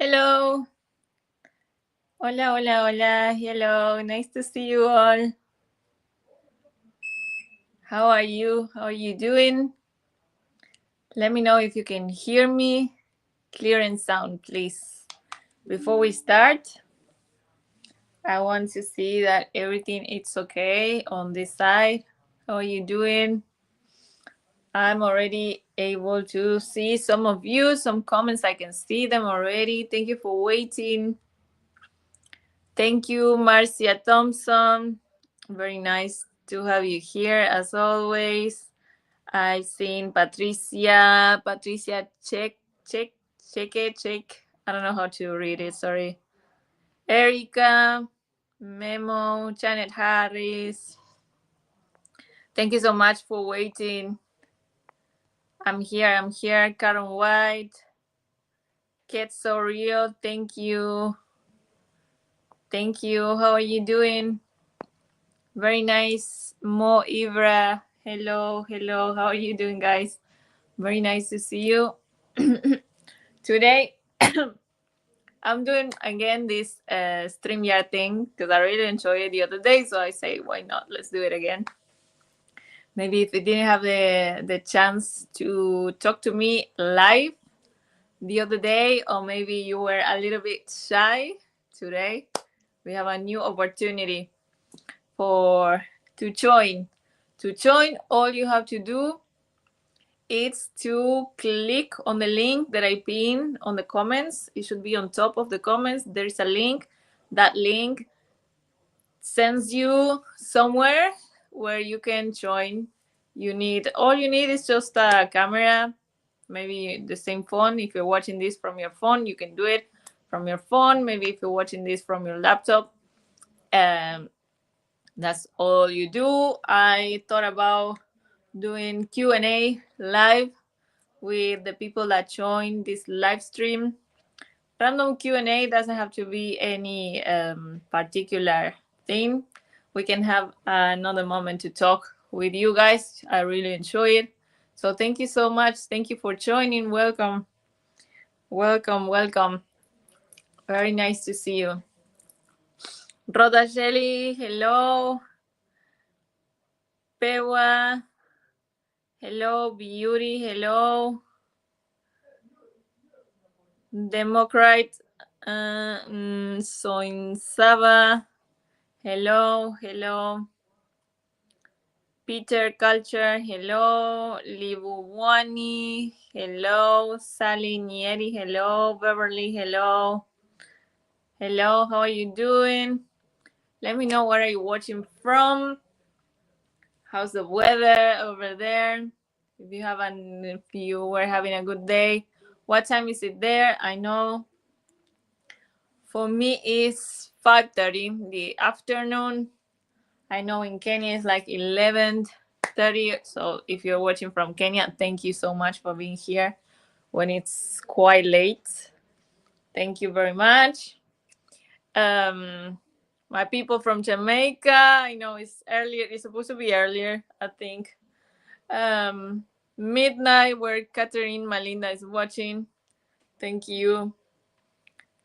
Hello. Hola, hola, hola. Hello. Nice to see you all. How are you? How are you doing? Let me know if you can hear me clear and sound, please. Before we start, I want to see that everything is okay on this side. How are you doing? I'm already able to see some of you, some comments. I can see them already. Thank you for waiting. Thank you, Marcia Thompson. Very nice to have you here as always. I've seen Patricia. Patricia, check. I don't know how to read it, sorry. Erica, Memo, Janet Harris. Thank you so much for waiting. I'm here. Karen White. Kate So Real, thank you. Thank you. How are you doing? Very nice. Mo Ibra. Hello. How are you doing, guys? Very nice to see you. Today, I'm doing again this StreamYard thing because I really enjoyed it the other day. So I say, why not? Let's do it again. Maybe if you didn't have the chance to talk to me live the other day, or maybe you were a little bit shy today, we have a new opportunity to join. To join, all you have to do is to click on the link that I pin on the comments. It should be on top of the comments. There is a link. That link sends you somewhere where you can join. All you need is just a camera, maybe the same phone. If you're watching this from your phone, you can do it from your phone. Maybe if you're watching this from your laptop, that's all you do. I thought about doing Q&A live with the people that join this live stream. Random Q&A doesn't have to be any particular thing. We can have another moment to talk with you guys. I really enjoy it. So thank you so much. Thank you for joining. Welcome. Very nice to see you. Rhoda Shelley, hello. Pewa, hello. Beauty, hello. Democrat, Soinsaba, hello. Peter Culture, hello. Libuwani, hello. Sally Nieri, hello. Beverly, hello. Hello, how are you doing? Let me know where are you watching from. How's the weather over there? If you were having a good day. What time is it there? I know for me it's 5:30 in the afternoon. I know in Kenya it's like 11:30. So if you're watching from Kenya, thank you so much for being here when it's quite late. Thank you very much. My people from Jamaica, I know it's earlier. It's supposed to be earlier, I think. Midnight, where Catherine Malinda is watching. Thank you.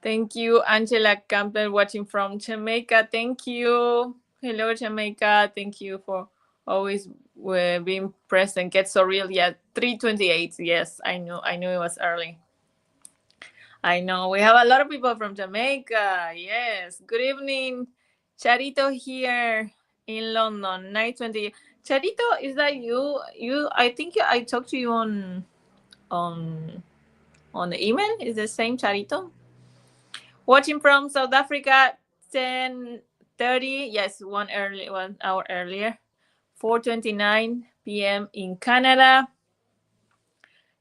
Thank you, Angela Campbell, watching from Jamaica. Thank you. Hello, Jamaica. Thank you for always being present. Get so real. Yeah, 3:28. Yes, I knew it was early. I know we have a lot of people from Jamaica. Yes. Good evening, Charito here in London. 9:20. Charito, is that you? I think I talked to you on the email. Is the same Charito? Watching from South Africa, 10:30. Yes, 1 hour earlier. 4:29 p.m. in Canada.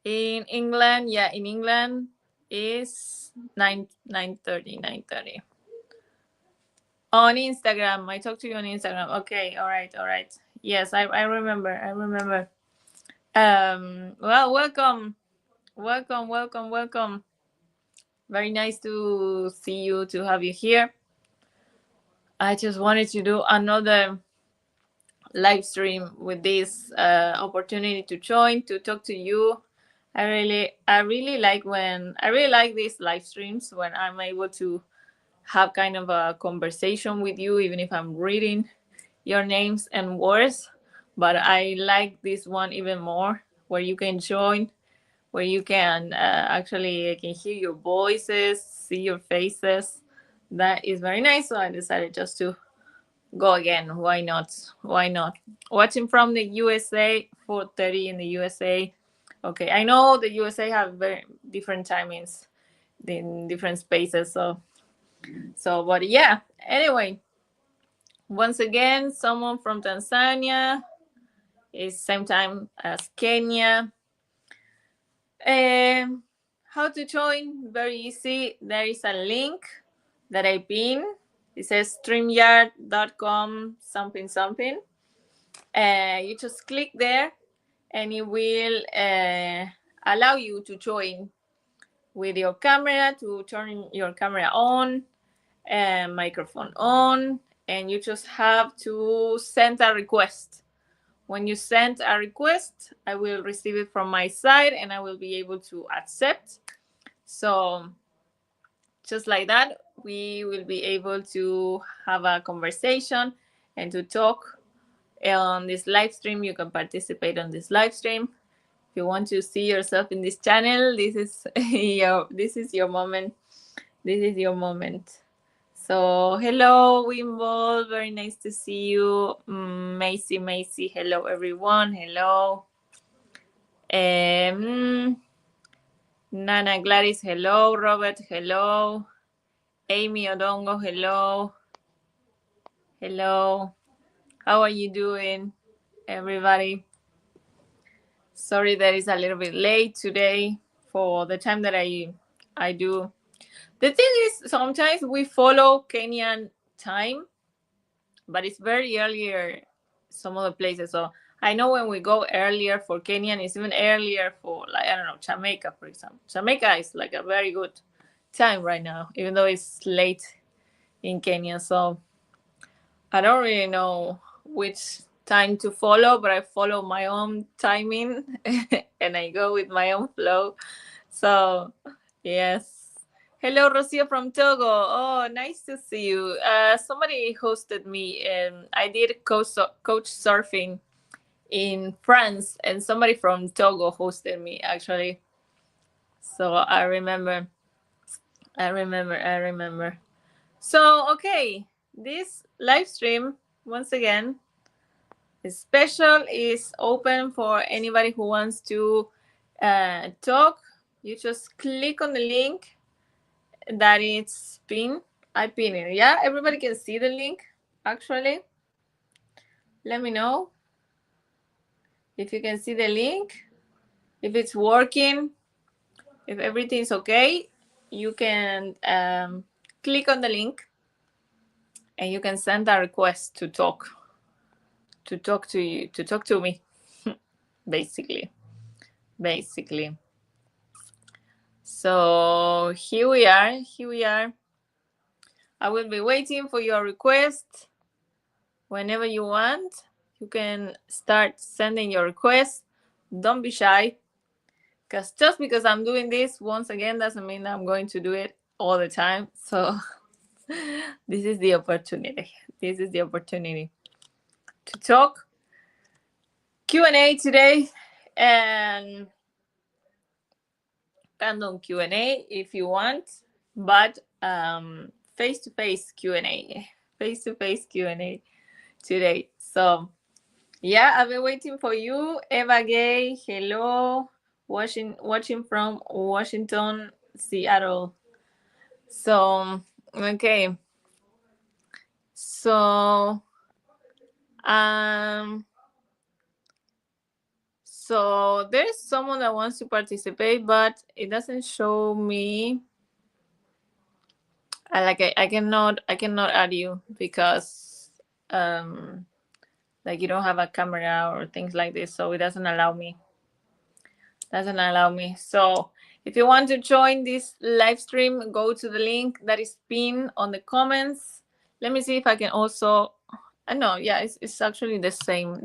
In England, in England is 9:30. On Instagram, I talked to you on Instagram. Okay, all right. Yes, I remember. Well, welcome. Very nice to see you, to have you here. I just wanted to do another live stream with this opportunity to join, to talk to you. I really like these live streams when I'm able to have kind of a conversation with you, even if I'm reading your names and words. But I like this one even more, where you can join, where you can actually I can hear your voices, see your faces. That is very nice. So I decided just to go again. Why not? Why not? Watching from the USA, 4:30 in the USA. Okay, I know the USA have very different timings in different spaces. But yeah. Anyway, once again, someone from Tanzania is same time as Kenya. Um, how to join? Very easy. There is a link that I pin. It says streamyard.com something something. You just click there and it will allow you to join with your camera, to turn your camera on, microphone on, and you just have to send a request. When you send a request, I will receive it from my side and I will be able to accept. So just like that, we will be able to have a conversation and to talk on this live stream. You can participate on this live stream. If you want to see yourself in this channel, this is your moment. This is your moment. So hello, Wimble. Very nice to see you. Macy. Hello, everyone. Hello. Nana Gladys. Hello. Robert. Hello. Amy Odongo. Hello. Hello. How are you doing, everybody? Sorry that it's a little bit late today for the time that I do. The thing is, sometimes we follow Kenyan time, but it's very earlier some of the places. So I know when we go earlier for Kenyan, it's even earlier for, like, I don't know, Jamaica, for example. Jamaica is like a very good time right now, even though it's late in Kenya. So I don't really know which time to follow, but I follow my own timing and I go with my own flow. So, yes. Hello, Rocio from Togo. Oh, nice to see you. Somebody hosted me, and I did coach surfing in France, and somebody from Togo hosted me actually. So I remember. I remember. So, okay, this live stream, once again, is special, is open for anybody who wants to talk. You just click on the link that it's pinned. I pin it. Yeah, everybody can see the link, actually. Let me know if you can see the link, if it's working, if everything's okay. You can click on the link and you can send a request to talk to you, to talk to me. basically So here we are. I will be waiting for your request. Whenever you want, you can start sending your requests. Don't be shy, because just because I'm doing this once again doesn't mean I'm going to do it all the time. So this is the opportunity. This is the opportunity to talk. Q&A today, and random Q&A if you want, but face-to-face Q&A. Face-to-face Q&A today. So yeah, I've been waiting for you. Eva Gay, hello. Watching from Washington, Seattle. So, okay. So, um, so there's someone that wants to participate, but it doesn't show me. I cannot add you because like you don't have a camera or things like this, so it doesn't allow me. So if you want to join this live stream, go to the link that is pinned on the comments. Let me see if I can also. No, yeah, it's actually the same.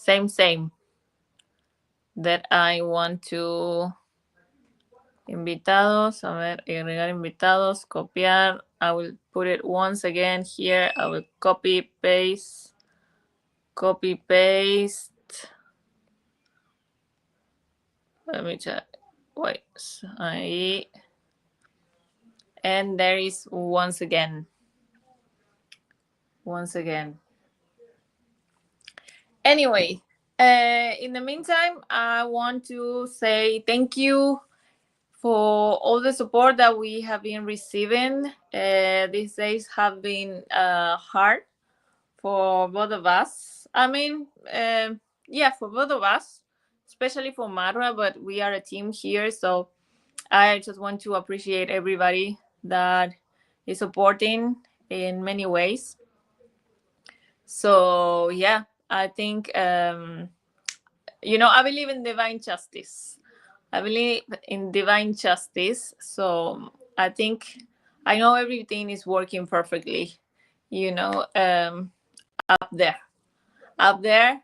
Same. That I want to invitados, a ver, agregar invitados, copiar. I will put it once again here. I will copy, paste. Let me check. Wait, ahí. And there is once again. Anyway, in the meantime, I want to say thank you for all the support that we have been receiving. These days have been hard for both of us. I mean, yeah, for both of us, especially for Marwa, but we are a team here. So I just want to appreciate everybody that is supporting in many ways. So, yeah, I think, I believe in divine justice. So I think I know everything is working perfectly, up there. Up there,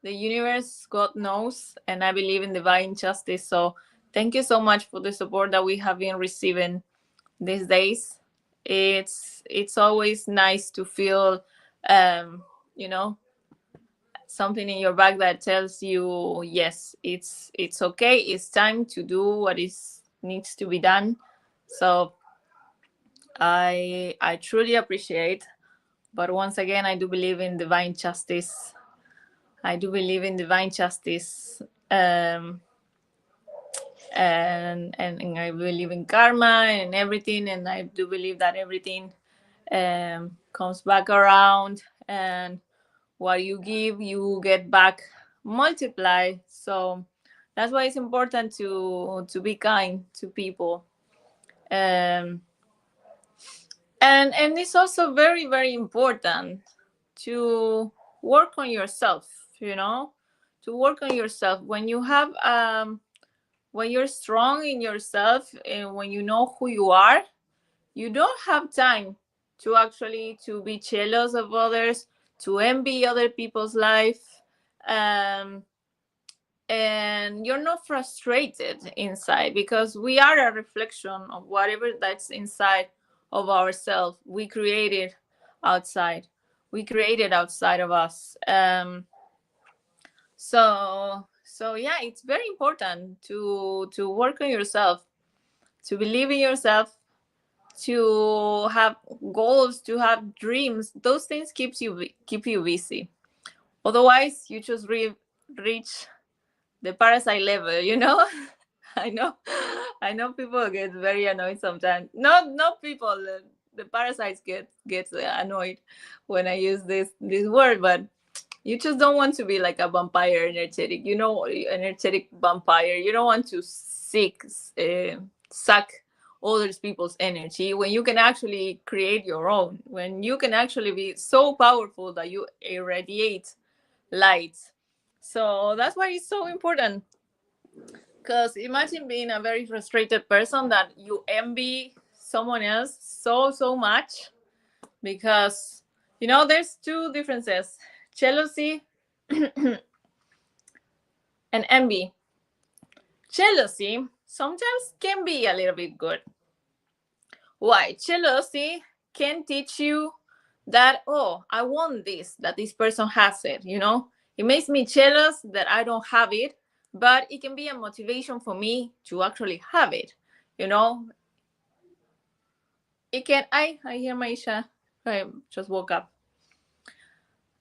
the universe, God knows, and I believe in divine justice. So thank you so much for the support that we have been receiving these days. It's always nice to feel, you know, something in your back that tells you, yes, it's okay. It's time to do what is needs to be done. So I truly appreciate. But once again, I do believe in divine justice. I do believe in divine justice. And I believe in karma and everything, and I do believe that everything comes back around, and what you give, you get back multiply. So that's why it's important to be kind to people, um, and it's also very very important to work on yourself. To work on yourself when you have when you're strong in yourself and when you know who you are, you don't have time to actually to be jealous of others, to envy other people's life, um, and you're not frustrated inside because we are a reflection of whatever that's inside of ourselves. Outside. We created outside of us. So yeah, it's very important to work on yourself, to believe in yourself, to have goals, to have dreams. Those things keep you busy. Otherwise, you just reach the parasite level. I know, I know people get very annoyed sometimes. Not people. The parasites get annoyed when I use this word, but you just don't want to be like a vampire energetic. Energetic vampire. You don't want to suck other people's energy when you can actually create your own. When you can actually be so powerful that you irradiate light. So that's why it's so important. Because imagine being a very frustrated person that you envy someone else so much, because there's two differences: jealousy and envy. Jealousy sometimes can be a little bit good. Why? Jealousy can teach you that, oh, I want this, that this person has it. It makes me jealous that I don't have it, but it can be a motivation for me to actually have it. You know, it can. I hear Maisha. I just woke up.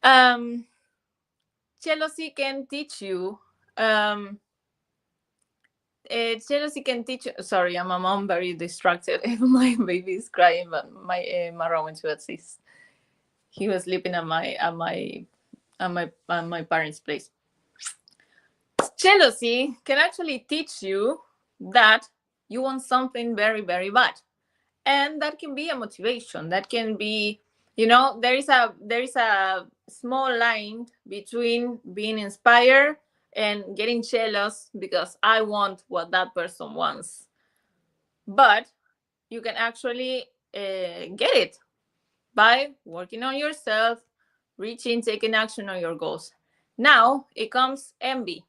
Um, Jealousy can teach you. Jealousy can teach. Sorry, I'm a mom, very distracted. My baby is crying, but my Mara went to assist. He was sleeping at my parents' place. Jealousy can actually teach you that you want something very very bad, and that can be a motivation. That can be, there is a small line between being inspired and getting jealous because I want what that person wants. But you can actually get it by working on yourself, taking action on your goals. Now it comes envy.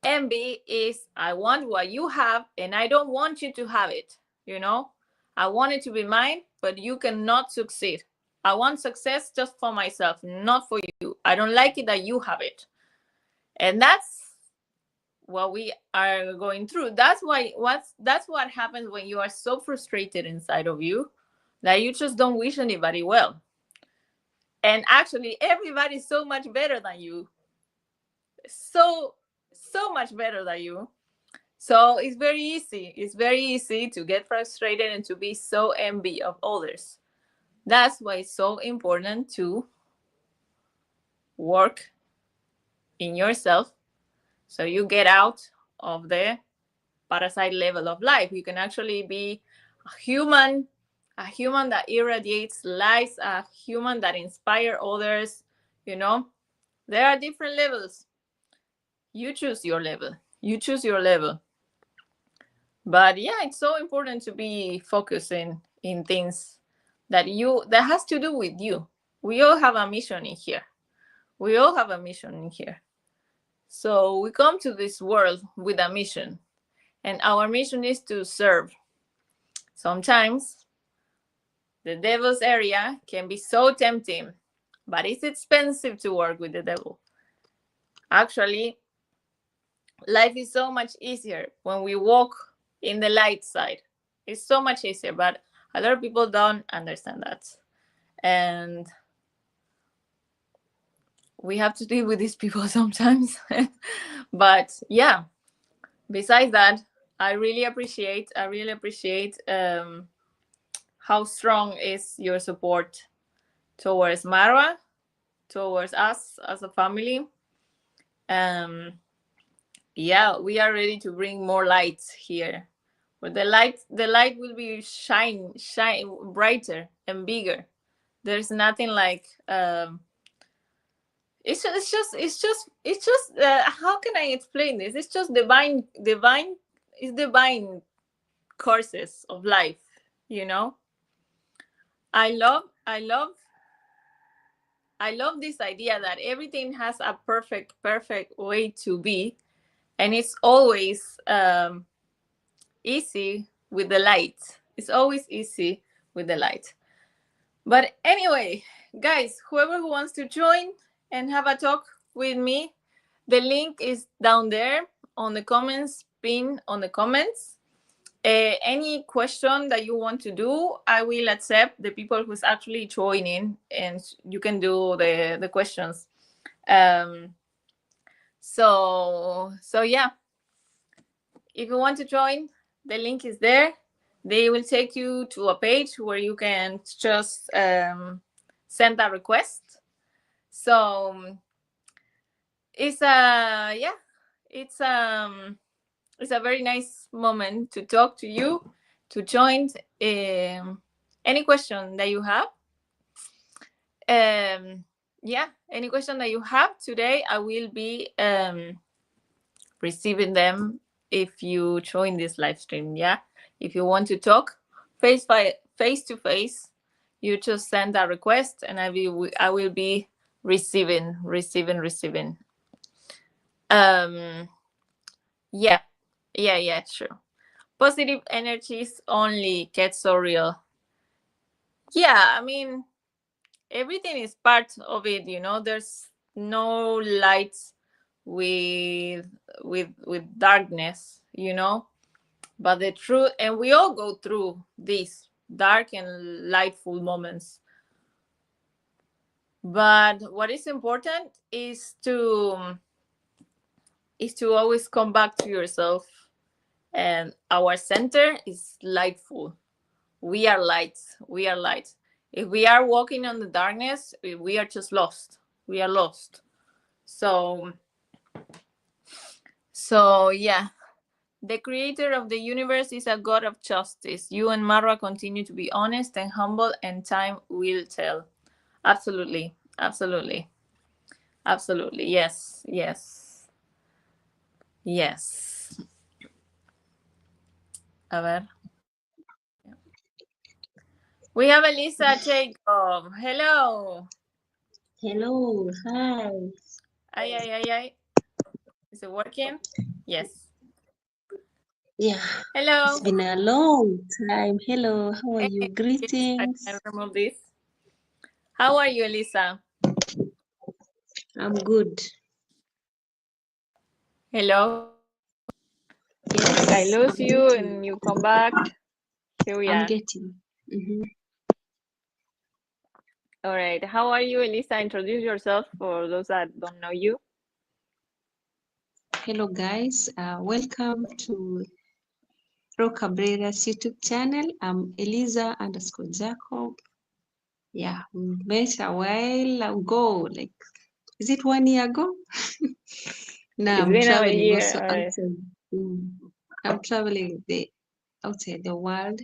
Envy is I want what you have and I don't want you to have it. You know, I want it to be mine, but you cannot succeed. I want success just for myself, not for you. I don't like it that you have it. And that's what we are going through. That's what happens when you are so frustrated inside of you that you just don't wish anybody well. And actually everybody's so much better than you. So much better than you. So it's very easy. It's very easy to get frustrated and to be so envy of others. That's why it's so important to work in yourself so you get out of the parasite level of life. You can actually be human, a human that irradiates light, a human that inspires others. You know, there are different levels. You choose your level. You choose your level. But yeah, it's so important to be focusing in things that has to do with you. We all have a mission in here. We all have a mission in here. So we come to this world with a mission, and our mission is to serve. Sometimes the devil's area can be so tempting, but it's expensive to work with the devil. Actually, life is so much easier when we walk in the light side. It's so much easier, but a lot of people don't understand that. And we have to deal with these people sometimes. But yeah, besides that, I really appreciate how strong is your support towards Marwa, towards us as a family. Um, yeah, we are ready to bring more lights here. But the light will be shine brighter and bigger. There's nothing like it's just how can I explain this? It's just divine it's divine courses of life, you know. I love i love i love this idea that everything has a perfect way to be, and it's always easy with the light. It's always easy with the light. But anyway, guys, whoever who wants to join and have a talk with me, the link is down there on the comments, pin on the comments. Any question that you want to do, I will accept the people who's actually joining, and you can do the questions. Um, so yeah, if you want to join, the link is there. They will take you to a page where you can just send a request. So it's a yeah, it's it's a very nice moment to talk to you, to join any question that you have. Yeah, any question that you have today, I will be receiving them if you join this live stream. Yeah, if you want to talk face to face, you just send a request, and I will be receiving. Um, yeah, yeah, true. Positive energies only get so real. Yeah, I mean everything is part of it. You know, there's no lights with with darkness. You know, but the truth, and we all go through these dark and lightful moments. But what is important is to always come back to yourself, and our center is lightful. We are lights. We are lights. If we are walking on the darkness, we are just lost. We are lost. So yeah. The creator of the universe is a god of justice. You and Marwa continue to be honest and humble, and time will tell. Absolutely. Absolutely. Absolutely. Yes. Yes. Yes. A ver. We have Alisa Jacob. Hello. Hello, hi. Ay, ay, ay, ay. Is it working? Yes. Yeah, it's Hello. been a long time. Hello, how are Hey, you? yes, I Greetings. can remove this. How are you, Elisa? I'm good. Hello. Like I Yes, lose I'm you getting. and you come back. Here we I'm are. getting. hmm All right. How are you, Elisa? Introduce yourself for those that don't know you. Hello, guys. Welcome to Ro Cabrera's YouTube channel. I'm Elisa underscore Jacob. Yeah, we met a while ago. Like, is it 1 year ago? Now It's I'm been a traveling year. also All right. outside. Mm, I'm traveling the outside the world.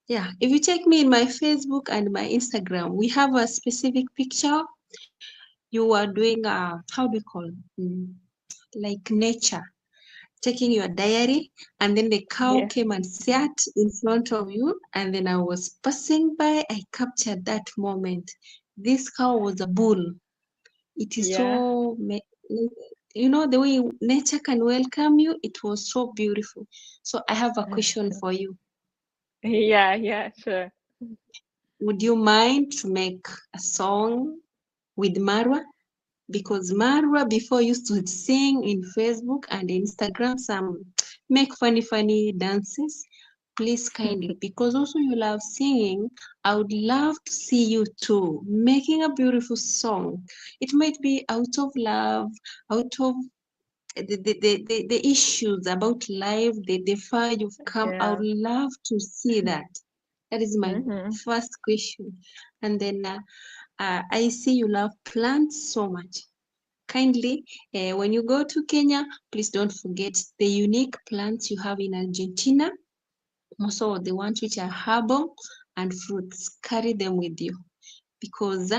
Yeah, if you check me in my Facebook and my Instagram, we have a specific picture. You are doing how do you call like nature, taking your diary, and then the cow Yeah. came and sat in front of you, and then I was passing by. I captured that moment. This cow was a bull. It is Yeah. so the way nature can welcome you. It was so beautiful. So I have a question for you. Yeah. Yeah. Sure. Would you mind to make a song with Marwa? Because Marwa before used to sing in Facebook and Instagram, some make funny dances. Please kindly, because also you love singing, I would love to see you too making a beautiful song. It might be out of love, out of the issues about life, the far you've come. I would Yeah. love to see that. That is my Mm-hmm. first question. And then I see you love plants so much. Kindly, when you go to Kenya, please don't forget the unique plants you have in Argentina. Also, the ones which are herbal and fruits. Carry them with you because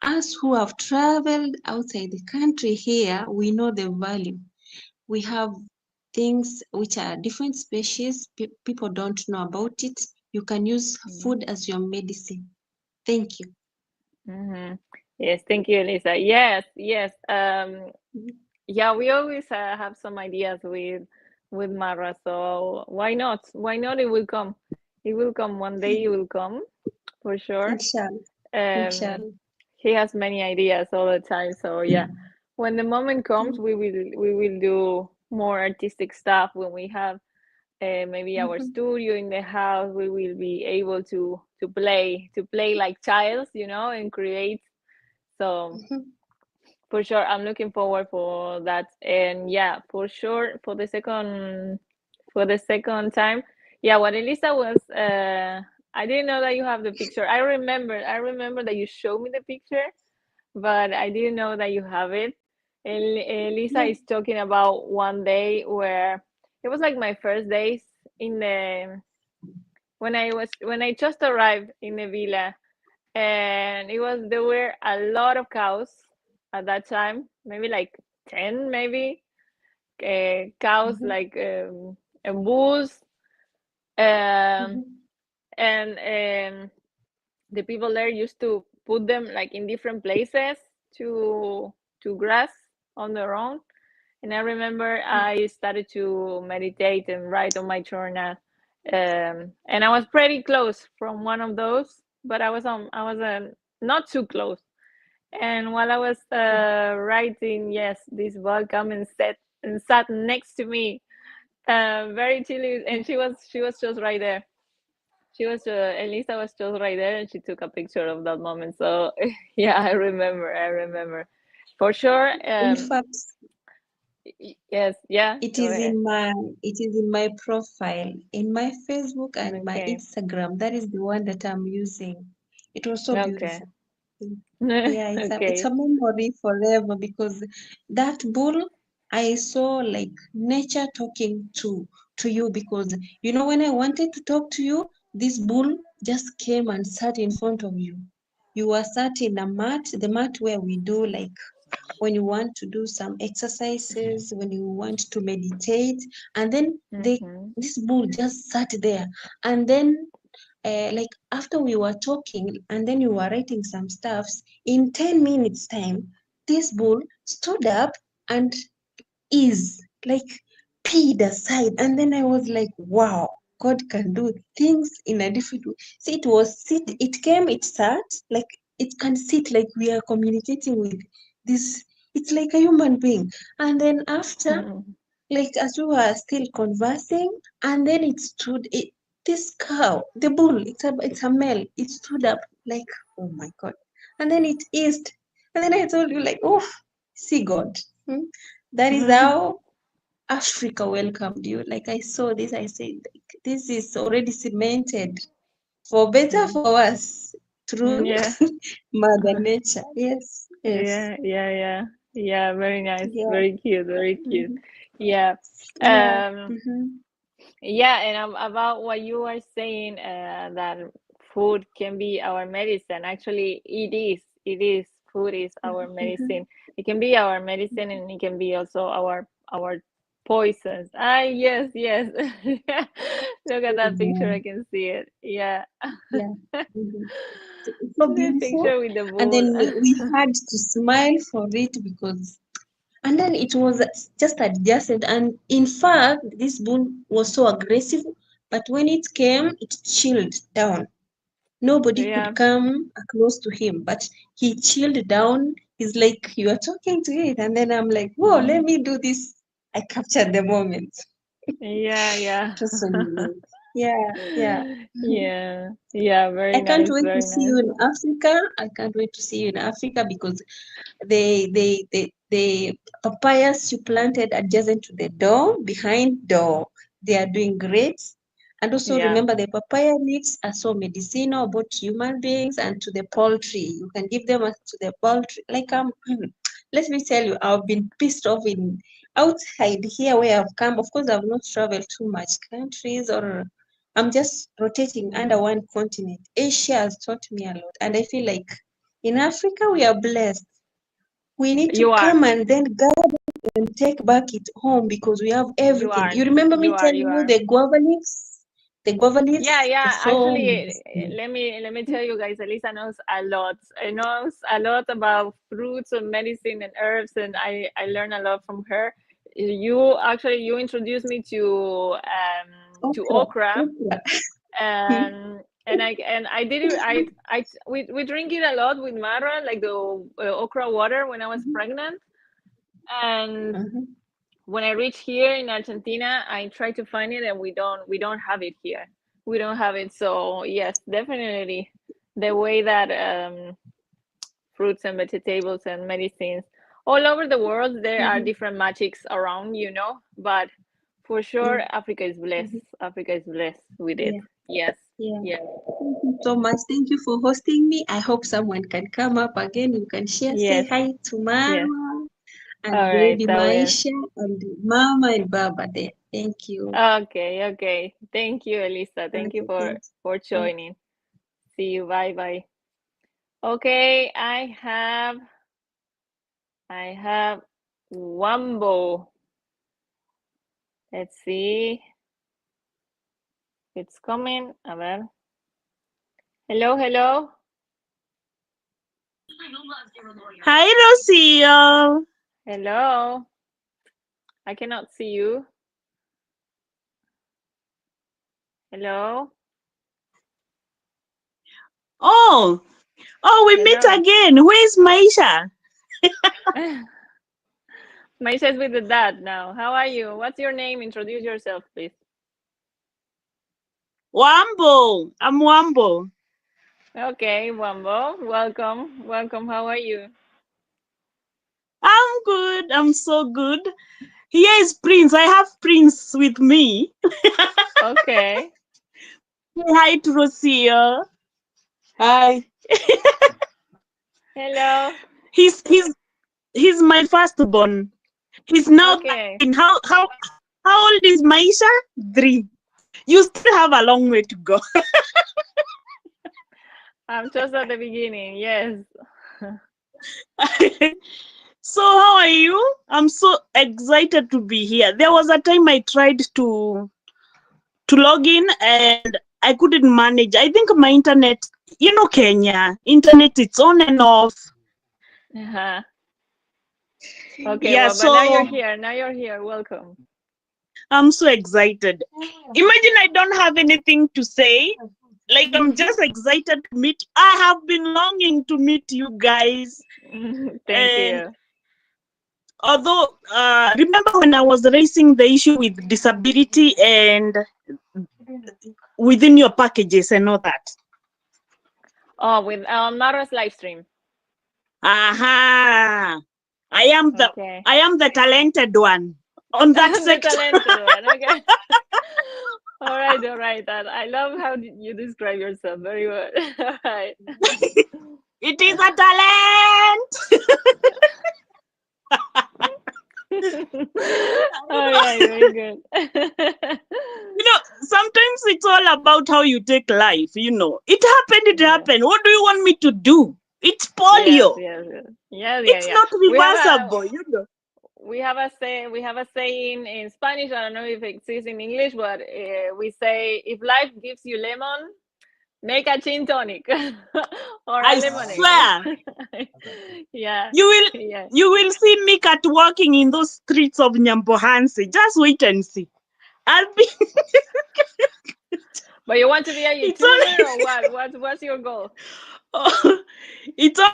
us who have traveled outside the country here, we know the value. We have things which are different species. People don't know about it. You can use food as your medicine. Thank you. Mm-hmm. Yes. Thank you, Elisa. Yes. Yes. Yeah. We always have some ideas with Mara. So why not? Why not? It will come. It will come one day. It will come for sure. Inshallah. Um, Inshallah. he has many ideas all the time. So yeah, when the moment comes, Mhm. we will do more artistic stuff. When we have maybe our Mhm. studio in the house, we will be able to play like childs, and create. So Mhm. for sure, I'm looking forward for that. And yeah, for sure, for the second time, yeah. What Elisa was, I didn't know that you have the picture. I remember that you showed me the picture, but I didn't know that you have it. Elisa is talking about one day where it was like my first days in the when I just arrived in the villa, and there were a lot of cows at that time, maybe like 10, maybe cows, Mhm. like and bulls, um, Mhm. and the people there used to put them like in different places to grass on their own. And I remember I started to meditate and write on my journal, and I was pretty close from one of those, but I was not too close. And while I was writing, yes, this bug came and sat next to me, very chilly, and she was just right there. Elisa was just right there, and she took a picture of that moment. So yeah, I remember for sure. In fact, Yes, yeah, it go is ahead. in my profile in my Facebook and my Okay, Instagram. That is the one that I'm using. It was so okay, beautiful. Yeah, it's okay. a memory forever because that bull I saw like nature talking to you because when I wanted to talk to you, this bull just came and sat in front of you. You were sat in a mat, the mat where we do like when you want to do some exercises, when you want to meditate, and then Mm-hmm. this bull just sat there, and then like after we were talking and then you were writing some stuffs in 10 minutes time, this bull stood up and is like peed aside. And then I was like, wow, God can do things in a different way. See, it came, it sat, like it can sit like we are communicating with this. It's like a human being. And then after, like as we were still conversing, and then it stood it this cow, the bull, it's a male, it stood up like, oh my God. And then it eased. And then I told you, like, oh, see God. Hmm? That is how Africa welcomed you. Like I saw this, I said, like, this is already cemented for better for us through Yeah. Mother Nature. Yes, yes, Yeah, yeah, yeah. Yeah, very nice. yeah, Very cute, very cute. mhm, Yeah. yeah, Um, mhm, yeah, and about what you are saying, that food can be our medicine. Actually, it is. It is. Food is our mhm, medicine. It can be our medicine, and it can be also our poisons. Ah, yes, yes. Yeah. Look at that picture. mhm, I can see it. Yeah. yeah. Mhm. So The beautiful. picture with the And bull. then we had to smile for it because, and then it was just adjusted. And in fact, this bull was so aggressive, but when it came, it chilled down. Nobody could Yeah. come close to him, but he chilled down. He's like, you are talking to it. And then I'm like, whoa, let me do this. I captured the moment. Yeah, yeah. It was so unique. Yeah, yeah. Yeah, yeah, I very can't nice, wait to very see nice. you in Africa. I can't wait to see you in Africa because the papayas you planted adjacent to the door, behind door, they are doing great. And also Yeah. remember the papaya leaves are so medicinal both to human beings and to the poultry. You can give them to the poultry. Like let me tell you, I've been pissed off in outside here where I've come. Of course, I've not traveled too much countries, or I'm just rotating under one continent. Asia has taught me a lot, and I feel like in Africa we are blessed. We need to You are, come and then gather and take back it home because we have you everything. are, You remember you me are, telling you you are. the guava leaves? The guava Yeah, leaves are yeah. so Actually, medicinal. let me tell you guys, Alisa knows a lot. I knows a lot about fruits and medicine and herbs, and I learn a lot from her. You introduced me to Okra, okra, okra. and I did it. We drink it a lot with Mara, like the okra water when I was pregnant. And Mhm. when I reach here in Argentina, I try to find it, and we don't have it here. We don't have it. So yes, definitely the way that fruits and vegetables and medicines all over the world, there are Mhm. different magics around, but for sure Yeah. Africa is blessed. Mhm. Africa is blessed with it. Yeah. Yes. Yeah. Yes. Thank you so much. Thank you for hosting me. I hope someone can come up again. You can share, say Yes. hi to Yes. Mama and All right, baby I will. Maisha and Mama and Baba there. Thank you. Okay, okay. Thank you, Elisa. Thank you Okay, for thanks. for Okay. joining. See you. Bye bye. Okay, I have Wambo. Let's see. It's coming. A ver. Hello, hello. Hi, Rocio. Hello. I cannot see you. Hello. Oh, we meet Hello. again. Where is Maisha? Maisha is with the dad now. How are you? What's your name? Introduce yourself, please. Wambo. I'm Wambo. Okay, Wambo. Welcome. Welcome. How are you? I'm good. I'm so good. Here is Prince. I have Prince with me. Okay. Say hi to Rocio. Hi. Hello. He's my firstborn. He's now Okay. 13. How old is Maisha? 3. You still have a long way to go. I'm just at the beginning. Yes. So how are you? I'm so excited to be here. There was a time I tried to log in and I couldn't manage. I think my internet, Kenya, internet it's on and off. Uh-huh. Okay, Yeah, well, but now you're so here. Now you're here. Welcome. I'm so excited. Imagine I don't have anything to say. Like I'm just excited to meet. I have been longing to meet you guys. Thank And you. although, remember when I was raising the issue with disability and within your packages and all that? Oh, with Mara's live stream. Aha! Okay. I am the talented one on that The sector. talented one. Okay. All right, all right. That I love how you describe yourself. Very well. All right. It is a talent. All right, very good. Sometimes it's all about how you take life. It happened, it Yeah. happened. What do you want me to do? It's Yes, polio. yes, yes. Yes, yeah, It's yeah. not We have a reversible. we have a saying in Spanish. I don't know if it exists in English, but we say if life gives you lemon, make a gin tonic or a I lemonade. swear, Yeah, you will yeah. you will see me cat walking in those streets of Nyambohansi. Just wait and see. I'll be But you want to be a it's YouTuber or what? What's your goal? only it's only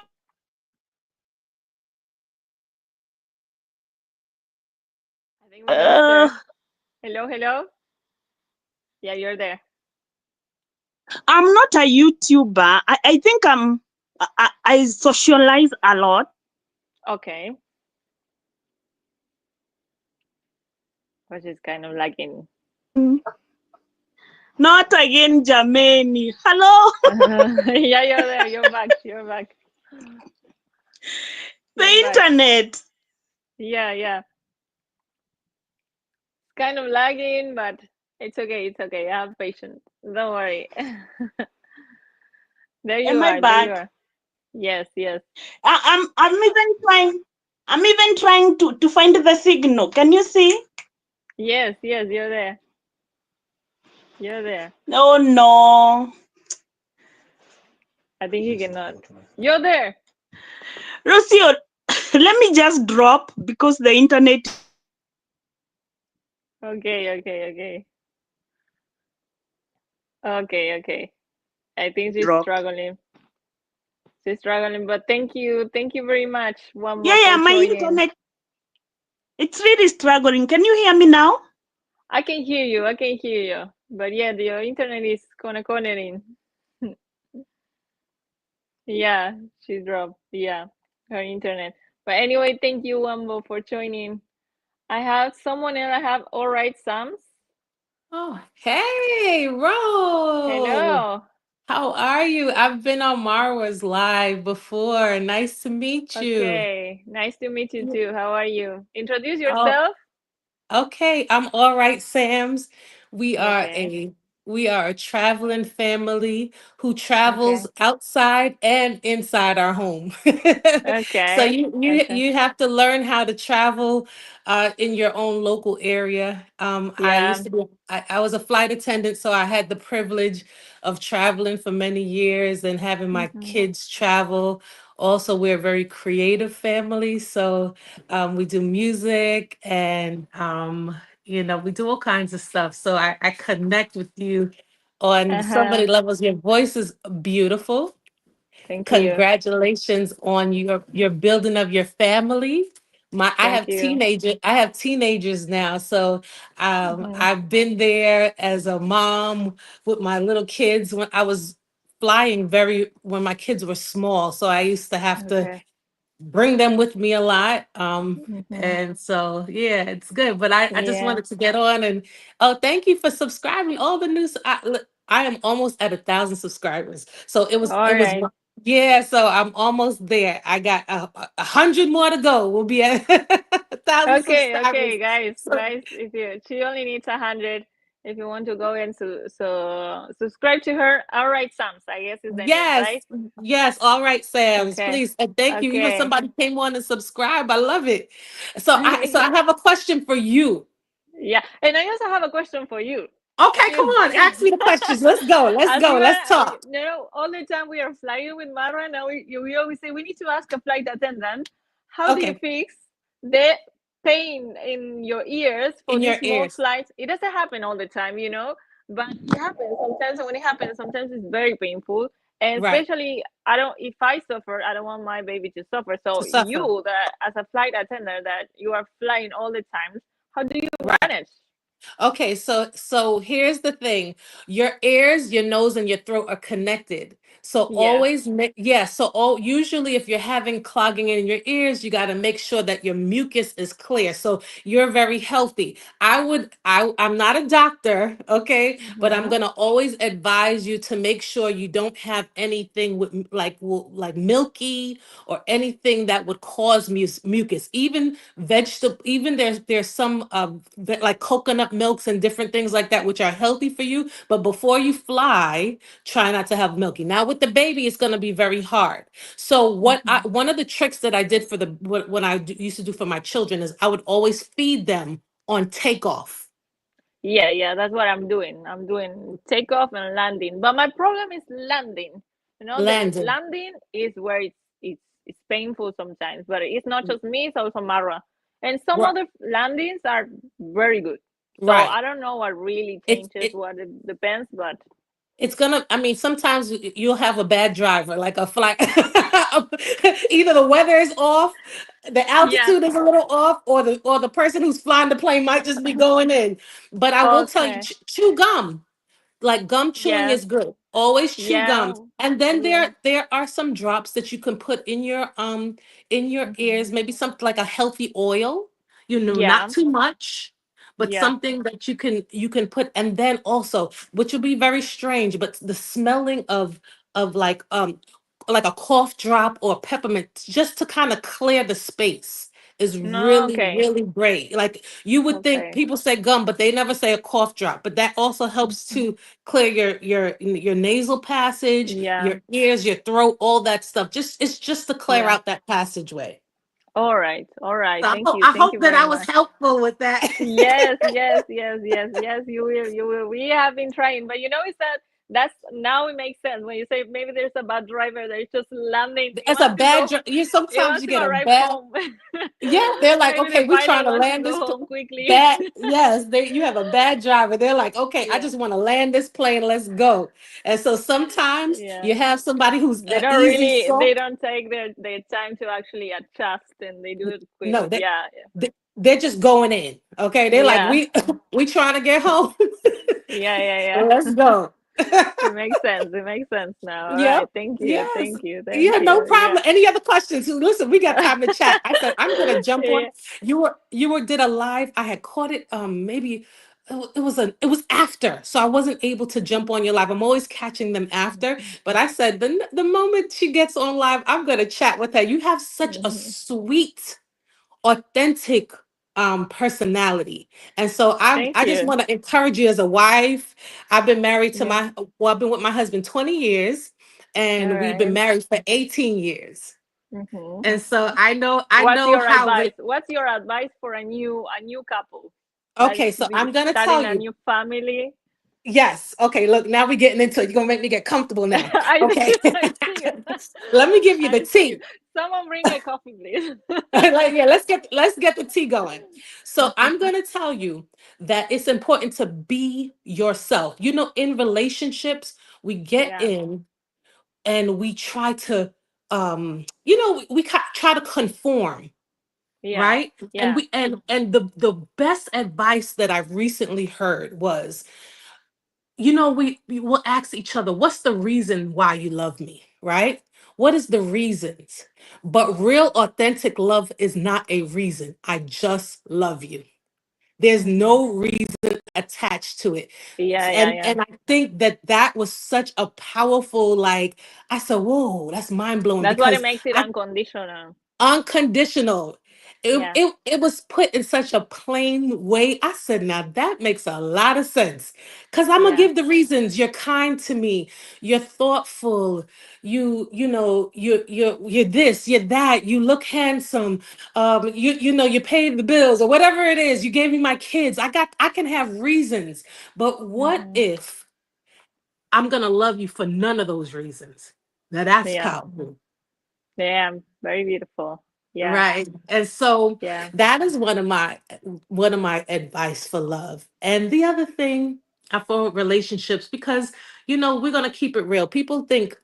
I think we lost her. Hello, hello. Yeah, you're there. I'm not a YouTuber. I think I socialize a lot. Okay, which is kind of like in. Mm, Not again, Jameni. Hello. Yeah, you're there. You're back. You're back. The You're back. internet. Yeah, yeah. It's kind of lagging, but it's okay. It's okay. I have patience. Don't worry. There you Am I are. There you back? are. Yes, yes. I'm even trying to find the signal. Can you see? Yes, yes, you're there. You're there. Oh no. I think you cannot. You're there. Rocio, let me just drop because the internet Okay, okay, okay. Okay, okay. I think she's dropped. struggling. She's struggling, but thank you very much, Yeah, Wambo, yeah, for my joining. internet it's really struggling. Can you hear me now? I can hear you. I can hear you. But yeah, your internet is connecting. Yeah, she dropped. Yeah, her internet. But anyway, thank you, Wambo, for joining. I have someone else. I have all right, Sams. Oh, hey, Ro. Hello. How are you? I've been on Marwa's live before. Nice to meet you. Okay, nice to meet you too. How are you? Introduce Oh, yourself. okay, I'm all right, Sam's. We are Okay. a we are a traveling family who travels Okay. outside and inside our home. So Okay. Okay. you have to learn how to travel in your own local area. I used Yeah. to be I was a flight attendant, so I had the privilege of traveling for many years and having my Hmm. kids travel. Also, we're a very creative family, so we do music and we do all kinds of stuff. So I connect with you on so Uh-huh. many levels. Your voice is beautiful. Thank you. Congratulations on your building of your family. Thank you. I have teenagers now, so Hmm. I've been there as a mom with my little kids when I was flying very when my kids were small. So I used to have to Okay. bring them with me a lot. Hmm. And so yeah, it's good. But I just Yeah. wanted to get on and thank you for subscribing. All the news I am almost at 1,000 subscribers. So All it was right. yeah, so I'm almost there. I got 100 more to go. We'll be at 1,000 Okay. Okay, subscribers. guys. So Guys, if you she only needs 100. If you want to go and subscribe to her, all right, Sams. I guess is the name, yes, right? yes. All right, Sam's, Okay. please. And thank you. Even Okay. somebody came on and subscribed. I love it. So I have a question for you. Yeah. And I also have a question for you. Okay, come Since on. Ask me the questions. Let's go. Let's as go. you Let's are, talk. all the time we are flying with Mara. Now we always say we need to ask a flight attendant, how do you Okay. fix? the pain in your ears for in your these small ears. flights, it doesn't happen all the time, you know, but it happens sometimes. And when it happens, sometimes it's very painful. And Right. especially, I don't, if I suffer, I don't want my baby to suffer. To So suffer. you, that as a flight attendant, that you are flying all the time, how do you Right. manage? Okay, so here's the thing. Your ears, your nose, and your throat are connected. So Yeah. always make, yeah, so all usually if you're having clogging in your ears, you got to make sure that your mucus is clear. So you're very healthy. I'm not a doctor, okay, but I'm Mm-hmm. gonna always advise you to make sure you don't have anything with like milky or anything that would cause mucus. Even vegetable, even there's some like coconut milks and different things like that which are healthy for you, but before you fly, try not to have milky. Now with the baby it's going to be very hard. So Mm-hmm. one of the tricks that I did for the when used to do for my children is I would always feed them on takeoff. Yeah, yeah, that's what I'm doing. I'm doing takeoff and landing. But my problem is landing. You know, the Landing. landing is where it's painful sometimes, but it's not just me, it's also Mara. And some Right. other landings are very good. So Right. I don't know what really It's changes, it, what it depends, but it's gonna, I mean, sometimes you'll have a bad driver, like a flight. Either the weather is off, the yeah. altitude is a little off, or the person who's flying the plane might just be going in. But I will tell you, Okay. chew gum. Like gum chewing Yes. is good. Always chew Yeah. gums. And then Yeah. there are some drops that you can put in your Hmm. ears, maybe something like a healthy oil, not Yeah. too much, but Yeah. something that you can put. And then also, which will be very strange, but the smelling of like a cough drop or peppermint just to kind of clear the space is No, really, okay. really great. Like you would think Okay. people say gum, but they never say a cough drop. But that also helps Mhm. to clear your nasal passage, Yeah. your ears, your throat, all that stuff. Just it's just to clear Yeah. out that passageway. All right. All right. So Thank you. I Thank hope you that very I was much. helpful with that. Yes, yes, yes, yes, yes. You will, you will. We have been trying, but you know, it's that that's now it makes sense when you say maybe there's a bad driver that's just landing. It It's a wants to bad go. you It sometimes wants you to get a arrive bad. home. Yeah, they're like, Maybe the okay, we're trying pilot to wants to land go this home quickly. bad. Yes, you have a bad driver. They're like, okay, I Yeah, just want to land this plane. Let's go. And so sometimes yeah. you have somebody who's They don't easy really. They soft. don't take their time to actually adjust, and they do it quick. No, Yeah, they're just going in. Okay, they're like, yeah, we trying to get home. yeah, yeah, yeah. Let's go. It makes sense. It makes sense now. All Yep. right. Thank you. Yes. Thank you. Thank Yeah, no you. Yeah. problem. Any other questions? Listen, we got time to chat. I said I'm gonna jump on. Yeah. You were did a live. I had caught it. Maybe it was after, so I wasn't able to jump on your live. I'm always catching them after. But I said the moment she gets on live, I'm gonna chat with her. You have such a Mhm. sweet authentic personality. And so Thank I just you. want to encourage you as a wife. I've been married to Yeah. I've been with my husband 20 years All and we've been right. married for 18 years. Mm-hmm. And so I What's know your how advice? the What's your advice for a new couple that is okay, so I'm gonna tell starting a you. new family? Yes. Okay, look, now we're getting into it. You're gonna make me get comfortable now. I see Okay. you. I see you. Let me give you the I see you. tea. Someone bring a coffee, please. Like, yeah, let's get the tea going. So I'm gonna tell you that it's important to be yourself. In relationships, we get Yeah. in and we try to try to conform, Yeah. right? And Yeah. the best advice that I've recently heard was, we will ask each other, what's the reason why you love me, right? What is the reasons? But real authentic love is not a reason. I just love you. There's Mm-hmm. no reason attached to it. Yeah. Yeah. and Yeah. and I think that was such a powerful, like, I said, whoa, that's mind-blowing That's what it because makes it I unconditional. unconditional. It, Yeah. it it was put in such a plain way. I said, now that makes a lot of sense. Because I'm gonna Yeah. give the reasons. You're kind to me, you're thoughtful, you're this, you're that, you look handsome, you paid the bills or whatever it is, you gave me my kids. I can have reasons. But what Mm-hmm. if I'm gonna love you for none of those reasons? Now that's Yeah. powerful. Yeah. Very beautiful. Yeah. Right. And so Yeah. that is one of my advice for love. And the other thing for relationships, because we're gonna keep it real. People think,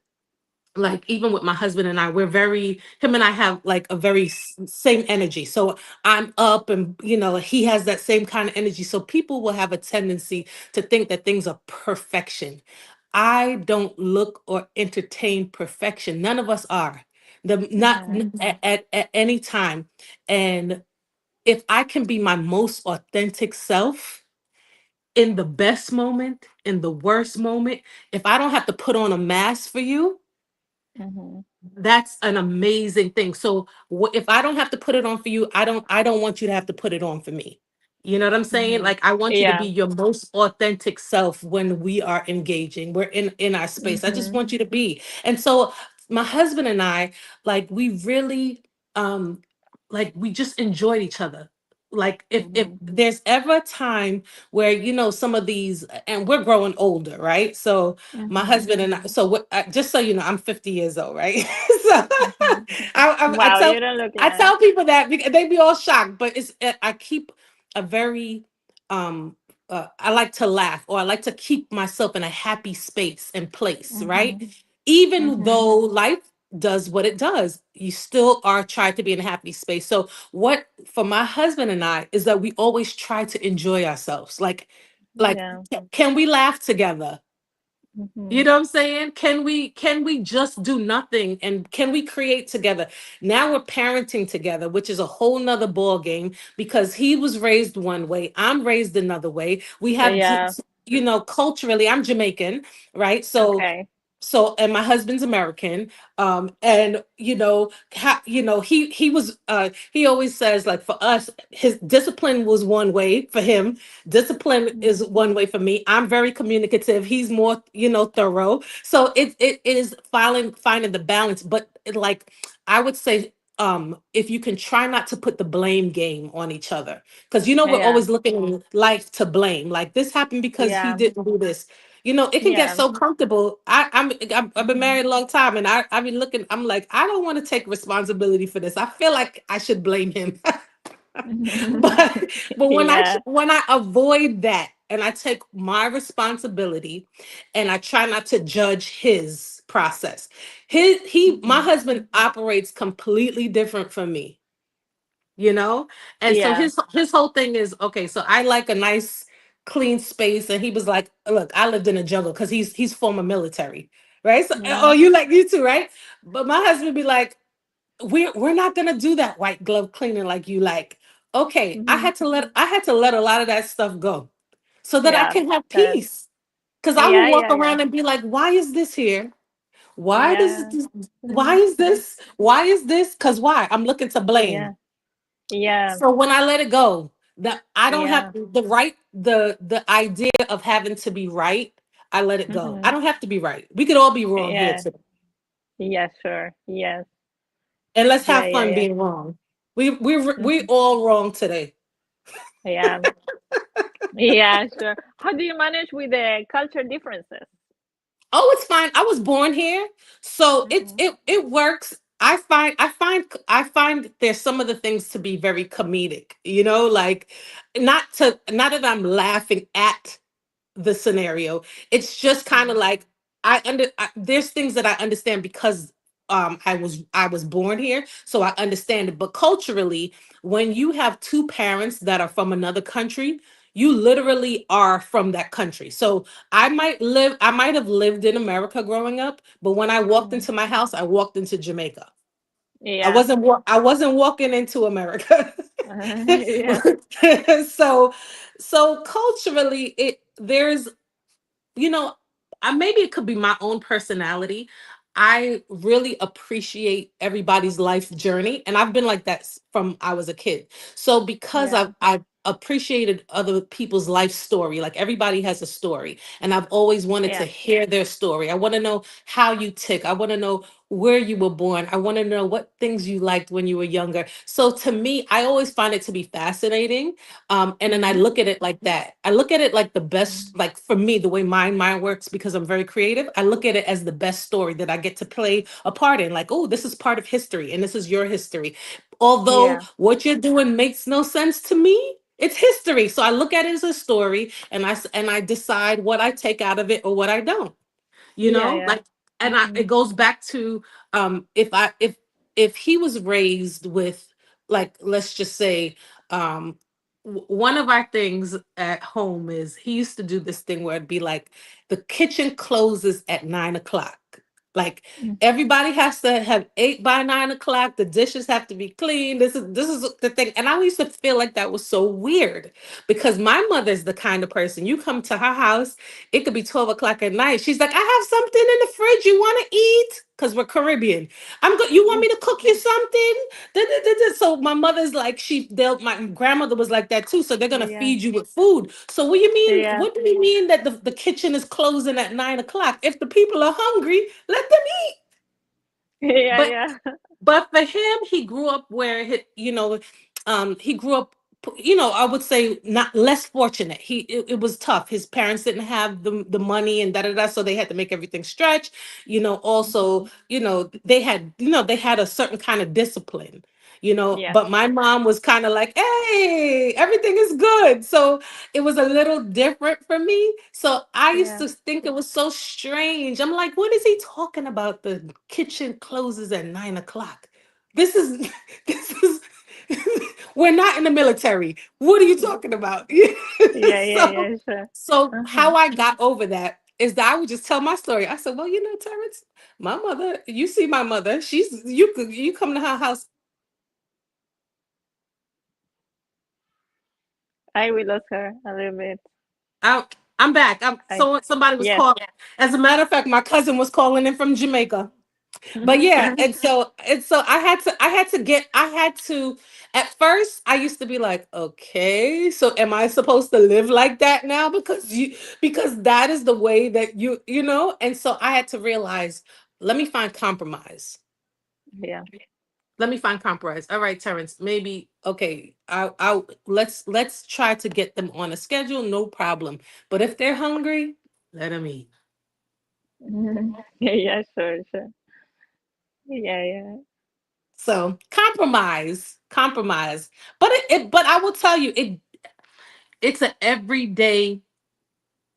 like, even with my husband and I, we're very him and I have like a very same energy. So I'm up, and he has that same kind of energy. So people will have a tendency to think that things are perfection. I don't look or entertain perfection. None of us are. The not Mhm. at any time. And if I can be my most authentic self in the best moment, in the worst moment, if I don't have to put on a mask for you, Mhm. that's an amazing thing. So if I don't have to put it on for you, I don't want you to have to put it on for me. You know what I'm saying? Mhm. Like, I want you to be Yeah. your most authentic self when we are engaging. We're in our space. I just Mhm. want you to be. And so my husband and I, like, we really like, we just enjoyed each other. Like, if Mhm. there's ever a time where some of these, and we're growing older, right? So my Mhm. husband and I, so just so you know, I'm 50 years old, right? So Mhm. I Wow, you tell don't look I young. tell people that because they be all shocked, but I keep a very um I like to laugh, or I like to keep myself in a happy space and place, right? Mhm. Even Mhm. though life does what it does, you still are trying to be in a happy space. So what for my husband and I is that we always try to enjoy ourselves. Like, Yeah. can we laugh together? You Mhm. know what I'm saying? Can we just do nothing, and can we create together? Now we're parenting together, which is a whole nother ball game, because he was raised one way, I'm raised another way. We have Yeah. culturally, I'm Jamaican, right? So Okay. and my husband's American. And he always says, like, for us, his discipline was one way for him, discipline is Mhm. one way for me. I'm very communicative, he's more thorough. So it is finding the balance. But like, I would say, if you can try not to put the blame game on each other, because we're Yeah. always looking in life to blame, like, this happened because he Yeah. didn't do this. It can get Yeah. so comfortable. I've been Mhm. married a long time, and I've been looking. I'm like, I don't want to take responsibility for this. I feel like I should blame him. but but Yeah. when I avoid that, and I take my responsibility, and I try not to judge his process. My Mhm. husband operates completely different from me, you know and so Yeah. his whole thing is, okay, so I like a nice clean space, and he was like, look, I lived in a jungle, because he's former military, right? So, oh, Mhm. you too, right? But my husband be like, we're not gonna do that white glove cleaning like you like. Okay, I Mhm. had to let a lot of that stuff go, so that I Yeah. can have Good. peace, because I would Yeah. walk Yeah. Yeah. around and be like, why is this here? why does Yeah. this why Mhm. is this why is this Because why? I'm looking to blame. Yeah. Yeah. So when I let it go, that I don't have Yeah. the idea of having to be right, I let it go. I Mhm. don't have to be right. We could all be wrong here Yeah. today. Yeah. Sure. Yes. And let's Yeah. have Yeah. fun Yeah. being wrong. We Mhm. all wrong today. Yeah. Yeah. Sure. How do you manage with the culture differences? Oh, it's fine. I was born here, so it Mhm. it it works. I find there's some of the things to be very comedic, like, not that I'm laughing at the scenario. It's just kind of Mhm. like, there's things that I understand, because I was born here, so I understand it. But culturally, when you have two parents that are from another country, you literally are from that country. So I might have lived in America growing up, but when I walked Mhm. into my house, I walked into Jamaica. I Yeah. wasn't I wasn't walking into America. Yeah. so culturally, there's, you know, maybe it could be my own personality. I really appreciate everybody's life journey, and I've been like that from I was a kid. So because Yeah. I've appreciated other people's life story, like, everybody has a story, and I've always wanted to Yeah. hear their story. I want to know how you tick. I want to know where you were born. I want to know what things you liked when you were younger. So to me, I always find it to be fascinating. And then I Mm-hmm. look at it like that. I look at it like the best, like for me, the way my mind works, because I'm very creative, I look at it as the best story that I get to play a part in. Like, oh, this is part of history and this is your history. Although Yeah. what you're doing makes no sense to me, it's history. So I look at it as a story, and I decide what I take out of it or what I don't. Yeah, yeah. Like, and Mm-hmm. it goes back to, if he was raised with, like, let's just say, one of our things at home is he used to do this thing where it'd be like the kitchen closes at 9 o'clock. Like, everybody has to have ate by 9 o'clock. The dishes have to be clean. This is the thing. And I used to feel like that was so weird, because my mother's the kind of person, you come to her house, it could be 12 o'clock at night. She's like, I have something in the fridge you want to eat. Because we're Caribbean. You want me to cook you something? Da, da, da, da. So my mother's like, my grandmother was like that too. So they're gonna Yeah. feed you with food. So what you mean? Yeah. What do you mean that the kitchen is closing at 9 o'clock? If the people are hungry, let them eat. Yeah, But yeah. but for him, he grew up where he grew up, I would say not less fortunate. It was tough. His parents didn't have the money and da da da, so they had to make everything stretch. Also, they had a certain kind of discipline. Yeah. But my mom was kind of like, hey, everything is good. So it was a little different for me. So I used Yeah. to think it was so strange. I'm like, what is he talking about? The kitchen closes at 9 o'clock. This is this is we're not in the military. What are you talking about? Yeah, yeah, so yeah, sure. so Uh-huh. how I got over that is that I would just tell my story. I said, well, Terrence, my mother, you see my mother, you come to her house. We lost her a little bit. I'm back. I Somebody was Yes. calling. As a matter of fact, my cousin was calling in from Jamaica. But yeah, and so I had to at first I used to be like, okay, so am I supposed to live like that now? Because that is the way that and so I had to realize, let me find compromise. Yeah. Let me find compromise. All right, Terrence, maybe okay. I let's try to get them on a schedule, no problem. But if they're hungry, let them eat. Yeah, yeah, sure, sure. Yeah, yeah. So compromise. But I will tell you, it's a everyday.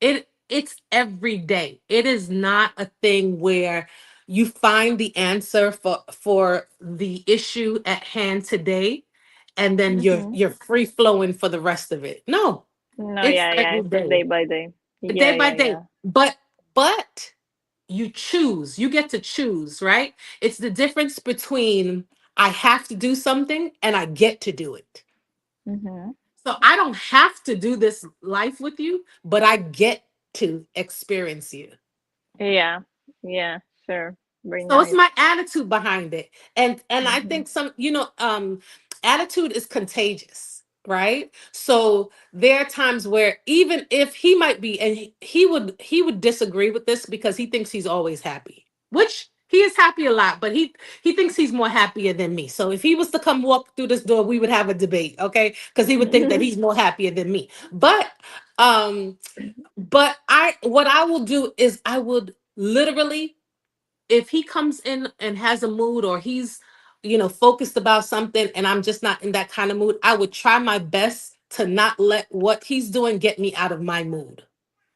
It's every day. It is not a thing where you find the answer for the issue at hand today, and then you're Mm-hmm. you're free flowing for the rest of it. No, No, it's yeah, yeah. every It's day, day by day. Yeah, day by yeah, day. yeah. But you choose. You get to choose, right? It's the difference between I have to do something and I get to do it. Mm-hmm. So I don't have to do this life with you, but I get to experience you. Yeah, yeah, sure. Very So it's nice. my attitude behind it. And I Mm-hmm. think attitude is contagious, right? So there are times where even if he might be, and he would disagree with this because he thinks he's always happy, which he is happy a lot, but he thinks he's more happier than me. So if he was to come walk through this door, we would have a debate, okay? Because he would think that he's more happier than me. Um but what I will do is I would literally, if he comes in and has a mood, or he's focused about something and I'm just not in that kind of mood, I would try my best to not let what he's doing get me out of my mood.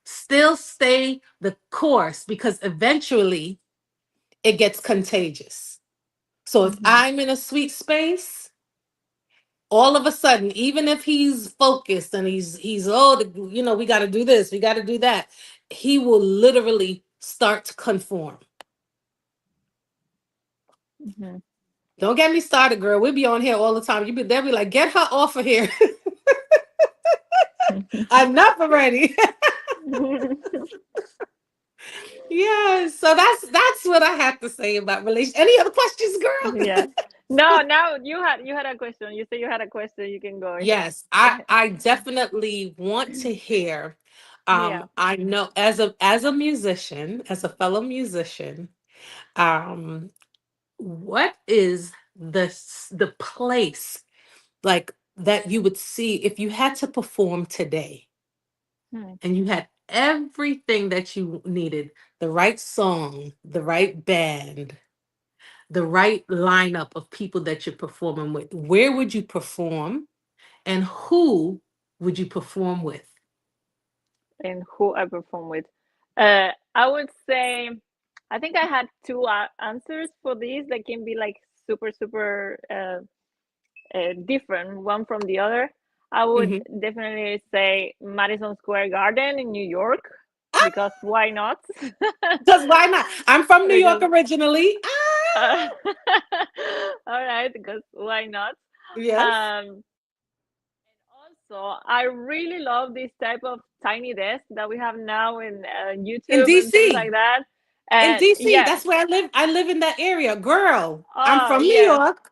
Still stay the course, because eventually it gets contagious. So if Mm-hmm. I'm in a sweet space, all of a sudden, even if he's focused and he's we got to do this, we got to do that, he will literally start to conform. Mm-hmm. Don't get me started, girl. We'll be on here all the time. They'll be like, get her off of here. Enough already. Yeah. So that's what I have to say about relation. Any other questions, Yeah. girl? No, now you had a question. You say you had a question. You can go ahead. Yes, I definitely want to hear. Yeah. I know, as a musician, as a fellow musician, um, what is the place like that you would see if you had to perform today Hmm. and you had everything that you needed, the right song, the right band, the right lineup of people that you're performing with, where would you perform and who would you perform with? And who I perform with. I would say, I think I had two answers for these that can be like super, super different one from the other. I would Hmm. definitely say Madison Square Garden in New York because why not? Because why not? I'm from New York Because originally. Ah, uh, all right, because why not? yes. Um, Also, I really love this type of tiny desk that we have now in In YouTube and things like DC. that. In And DC. yeah, That's where I live. I live in that area. Girl, I'm oh from New yes, York.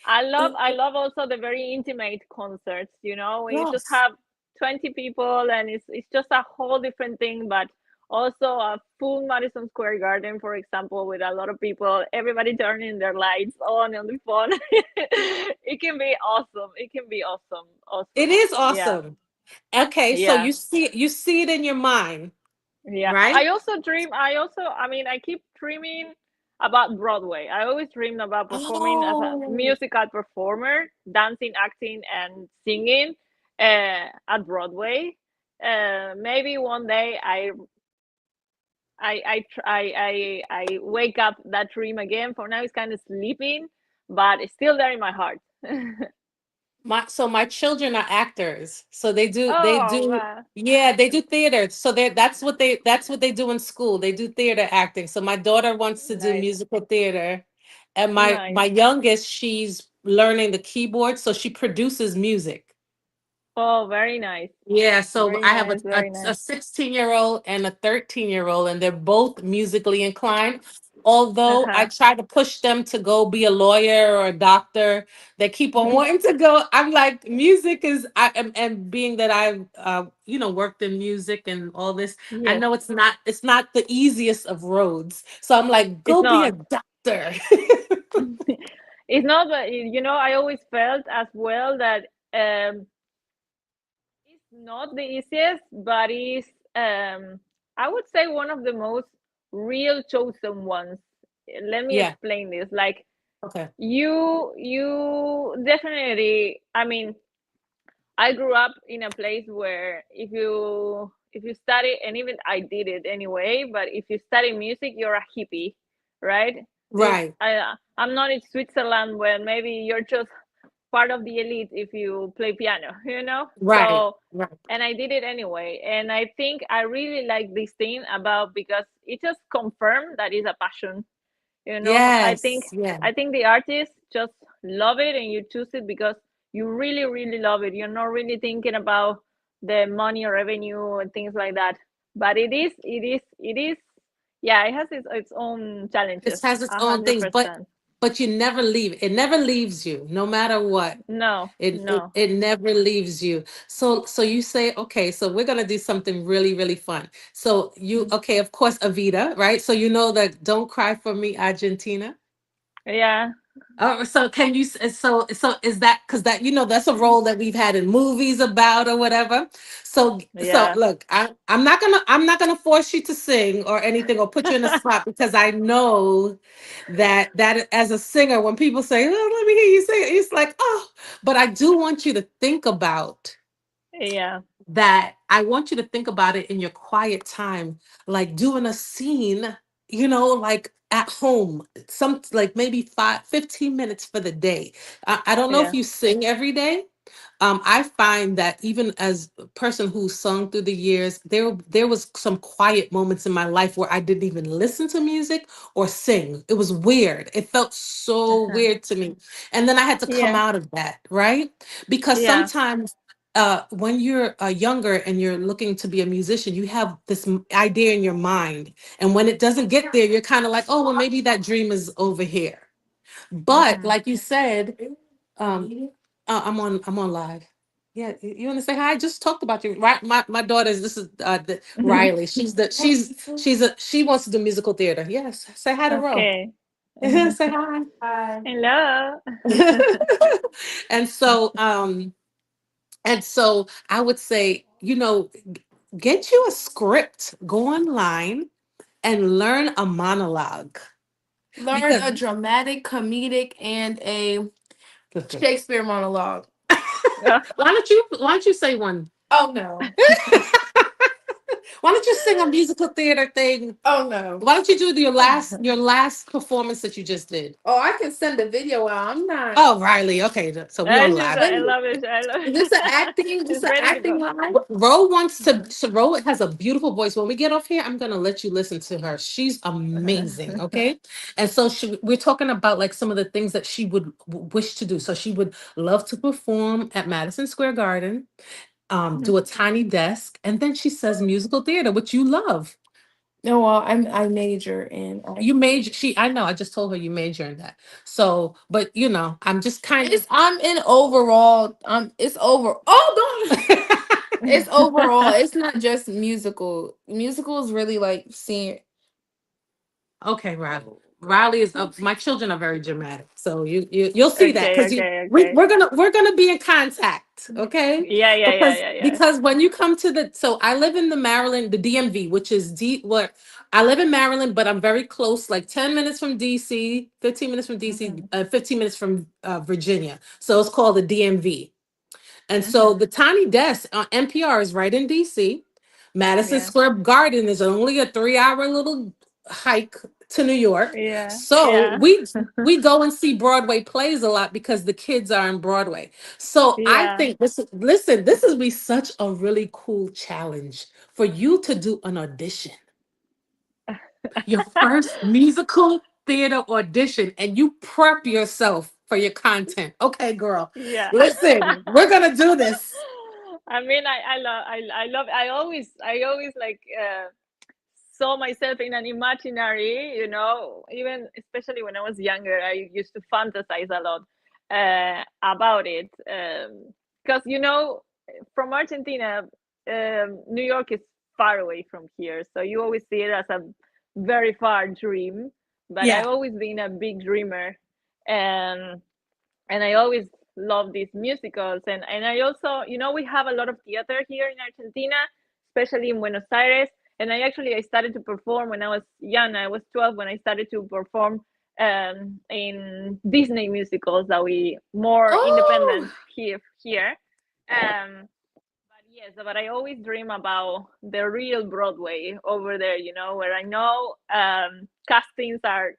I love also the very intimate concerts, you know, when you just Yes. have 20 people and it's just a whole different thing, but also a full Madison Square Garden, for example, with a lot of people, everybody turning their lights on the phone. It can be awesome. It can be awesome. It Awesome. is Yeah. awesome. Okay, so Yeah. you see it in your mind, Yeah. right? I mean, I keep dreaming about Broadway. I always dreamed about performing as a Oh, musical performer, dancing, acting, and singing at Broadway. Maybe one day I wake up that dream again. For now, it's kind of sleeping, but it's still there in my heart. my children are actors. So Oh, wow. yeah, they do theater. So that's what they do in school. They do theater acting. So my daughter wants to do Nice. musical theater and my Nice. youngest, she's learning the keyboard, so she produces music. Oh, very nice. Yeah, so Very I have nice. Very a nice. 16-year-old and a 13-year-old, and they're both musically inclined. Although I Uh-huh. try to push them to go be a lawyer or a doctor, they keep on wanting to go. I'm like, music is, and being that I've, worked in music and all this, I Yes. know it's not the easiest of roads. So I'm like, It's go be a not. doctor. It's not, but I always felt as well that it's not the easiest, but it's I would say one of the most real chosen ones. Let me Yeah. explain this. Like Okay. you definitely. I mean, I grew up in a place where if you study, and even I did it anyway, but if you study music, you're a hippie, right? Right. I'm not in Switzerland where maybe you're just part of the elite if you play piano, you know? Right. So, Right. and I did it anyway. And I think I really like this thing about because it just confirmed that it's a passion. I think Yes. Yeah. the artists just love it and you choose it because you really, really love it. You're not really thinking about the money or revenue and things like that. But it is, yeah, it has its own It challenges, has its a own hundred things, but percent. you never leave. It never leaves you, no matter what. No, no. It never leaves you. So you say, okay, so we're gonna do something really, really fun. So you Mm. okay, of course, Avita, right? So you know that Don't Cry for Me, Argentina. Yeah, So can you so is that because that that's a role that we've had in movies about or whatever. So yeah, look, I'm not gonna force you to sing or anything or put you in a spot because I know that as a singer when people say, oh, let me hear you sing, it's like, oh, but I do want you to think about yeah, that. I want you to think about it in your quiet time, like doing a scene, like at home, some like maybe 15 minutes for the day. I don't know if yeah, you sing every day. I find that even as a person who sung through the years, there was some quiet moments in my life where I didn't even listen to music or sing. It was weird. It felt so uh-huh. weird to me. And then I had to come Yeah, out of that, right? Because yeah, sometimes when you're younger and you're looking to be a musician, you have this idea in your mind. And when it doesn't get there, you're kind of like, oh, well, maybe that dream is over here. But hmm like you said, I'm on live. Yeah, you want to say hi? I just talked about you, right? My daughter's this is Riley. She wants to do musical theater. Yes, say hi to Ro. okay, Say hi. Hi. Hello. and so and so I would say, get you a script, go online and learn a monologue. Learn Because a dramatic, comedic, and a Shakespeare monologue. Yeah. why don't you say one? Oh no. Why don't you sing a musical theater thing? Oh no. Why don't you do your last performance that you just did? Oh, I can send a video out. I'm not. Oh, Riley. Okay, so we on live. I Let me. love it. I love Is this an it. acting? This She's is an ready to acting go. line. Ro wants to. So Ro has a beautiful voice. When we get off here, I'm gonna let you listen to her. She's amazing. Okay, and so we're talking about like some of the things that she would wish to do. So she would love to perform at Madison Square Garden, Mhm. do a tiny desk, and then she says musical theater, which you love. No, well, I major in. You major. I know. I just told her you major in that. So, but I'm just kind It's I'm in overall. It's over. Oh, don't. It's overall. It's not just musical. Musical is really like seeing. Okay, Riley. Riley is up. My children are very dramatic, so you'll see that Okay, because okay, we, okay. we're gonna be in contact, okay? Yeah, yeah, yeah, Because yeah, yeah. because when you come to so I live in the Maryland, the DMV, which is what I live in Maryland, but I'm very close, like 10 minutes from DC, 15 minutes from DC, Mhm, 15 minutes from Virginia. So it's called the DMV. And so mhm. the Tiny Desk on NPR is right in DC. Madison Yeah, Square Garden is only a 3-hour little hike to New York. yeah, So yeah, we go and see Broadway plays a lot because the kids are in Broadway. So I yeah. think listen, this would be such a really cool challenge for you to do an audition, your first musical theater audition, and you prep yourself for your content. Okay, girl. Yeah. Listen, we're gonna do this. I mean, I love, I always like saw myself in an imaginary, even especially when I was younger, I used to fantasize a lot about it. Because, from Argentina, New York is far away from here. So you always see it as a very far dream. But I've Yeah. always been a big dreamer. And I always love these musicals. And I also, we have a lot of theater here in Argentina, especially in Buenos Aires. And I started to perform when I was young. I was 12 when I started to perform in Disney musicals that we more Oh. independent here. Um, but yes, but I always dream about the real Broadway over there, where I know castings are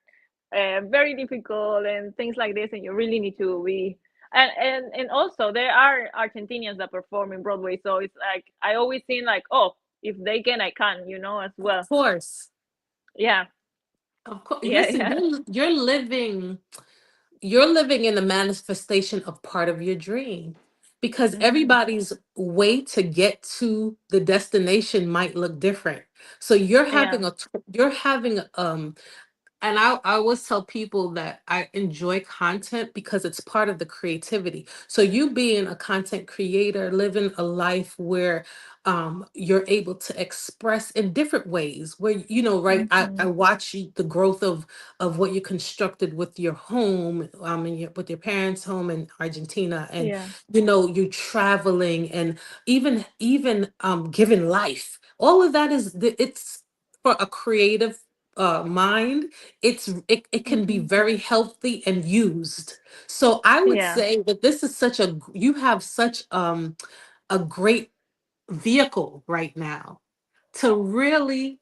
very difficult and things like this, and you really need to be. And also there are Argentinians that perform in Broadway, so it's like I always think like, oh, if they can, I can, as Of well. course. Yeah, Of course. yeah, Listen, yeah. you're living in the manifestation of part of your dream because Hmm. everybody's way to get to the destination might look different. So Yeah. you're having and I always tell people that I enjoy content because it's part of the creativity. So you being a content creator, living a life where you're able to express in different ways. Where right? I Hmm. watch the growth of what you constructed with your home, and with your parents' home in Argentina, and Yeah. you traveling and even giving life. All of that it's for a creative mind. It can be Hmm. very healthy and used. So I would Yeah. say that this is you have such a great vehicle right now to really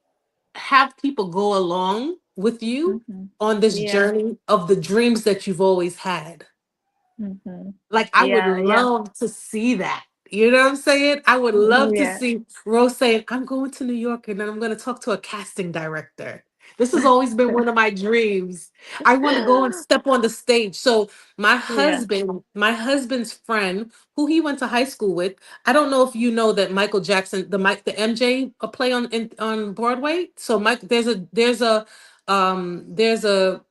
have people go along with you Hmm. on this Yeah. journey of the dreams that you've always had. Hmm. Like, I would Yeah. Yeah. love to see that. You know what I'm saying? I would love to Yeah. see Rose saying, I'm going to New York and then I'm going to talk to a casting director. This has always been one of my dreams. I want to go and step on the stage. So Yeah. my husband's friend, who he went to high school with, I don't know if you know that Michael Jackson, the MJ play on Broadway. So Mike, there's a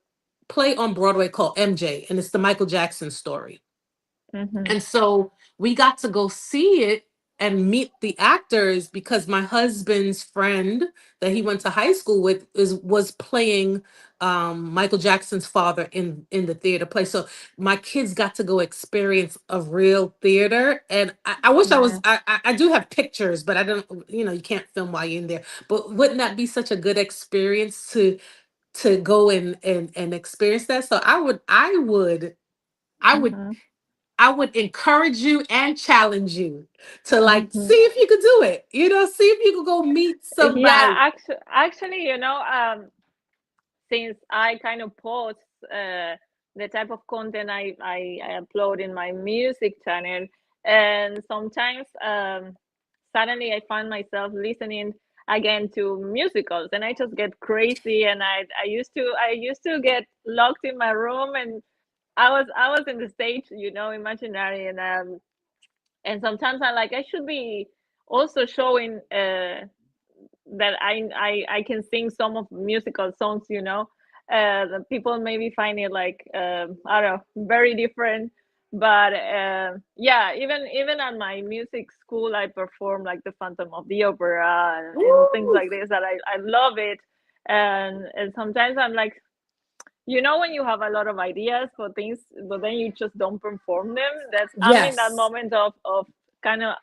play on Broadway called MJ, and it's the Michael Jackson story. Hmm. And so we got to go see it and meet the actors because my husband's friend that he went to high school with was playing Michael Jackson's father in the theater play. So my kids got to go experience a real theater, and I wish I was. Yeah. I do have pictures, but I don't. You know, you can't film while you're in there. But wouldn't that be such a good experience to go and experience that? So I would Mm-hmm. I would encourage you and challenge you to like Mm-hmm. see if you could do it. You know, see if you could go meet Yeah, somebody. actually, since I kind of post the type of content I upload in my music channel, and sometimes suddenly I find myself listening again to musicals, and I just get crazy. And I used to get locked in my room, and I was in the stage, imaginary, and sometimes I should be also showing that I can sing some of musical songs, the people maybe find it like I don't know, very different. But yeah, even at my music school I perform like the Phantom of the Opera, and things Woo! like this, that I love it. And sometimes I'm like, when you have a lot of ideas for things but then you just don't perform them, that's I'm in that Yes. moment of kind of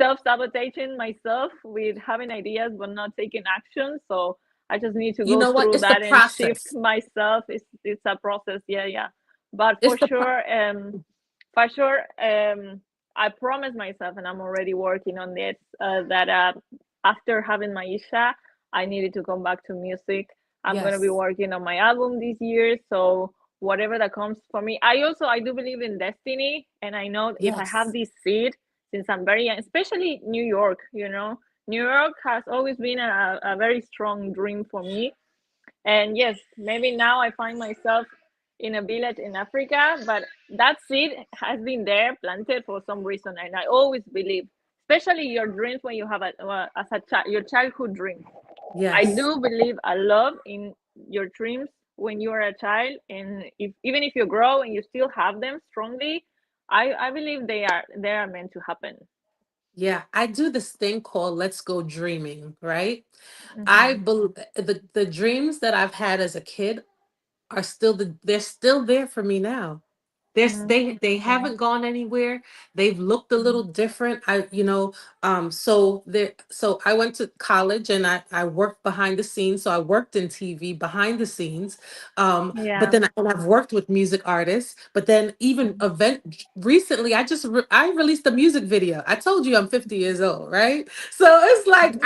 self-sabotaging myself with having ideas but not taking action. So I just need to You go know what? through It's the that and shift process. myself. It's a process. Yeah, yeah. But It's the pro- for sure, I promised myself, and I'm already working on this, that after having my Isha, I needed to come back to music. I'm going to be yes. working on my album this year. So whatever that comes for me, I do believe in destiny, and I know if I have Yes. this seed since I'm very young, especially New York, New York has always been a very strong dream for me. And yes, maybe now I find myself in a village in Africa, but that seed has been there, planted for some reason. And I always believe, especially your dreams when you have as a child, your childhood dreams. I Yes. do believe a lot in your dreams when you are a child, and even if you grow and you still have them strongly, I believe they are meant to happen. Yeah, I do this thing called Let's Go Dreaming, right? I Hmm. believe the dreams that I've had as a kid are still they're still there for me now. They Okay. haven't gone anywhere. They've looked a little Mhm. different. So I went to college and I worked behind the scenes. So I worked in TV behind the scenes. But Yeah. then and I've worked with music artists. But then even Mhm. event recently, I released a music video. I told you I'm 50 years old, right? So it's like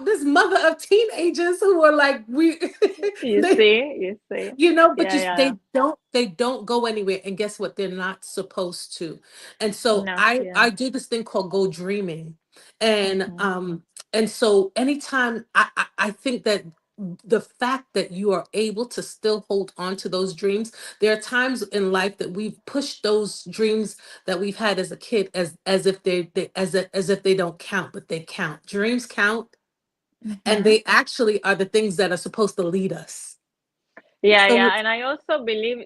this mother of teenagers who are like we You they see, you see. but Yeah, just yeah. they don't go anywhere, and guess what, they're not supposed to. And so No, I yeah. do this thing called go dreaming. and Hmm. um and so anytime I think that the fact that you are able to still hold on to those dreams, there are times in life that we've pushed those dreams that we've had as a kid as if as if they don't count, but they count. Dreams count, and Hmm. they actually are the things that are supposed to lead us. Yeah, So yeah. And I also believe,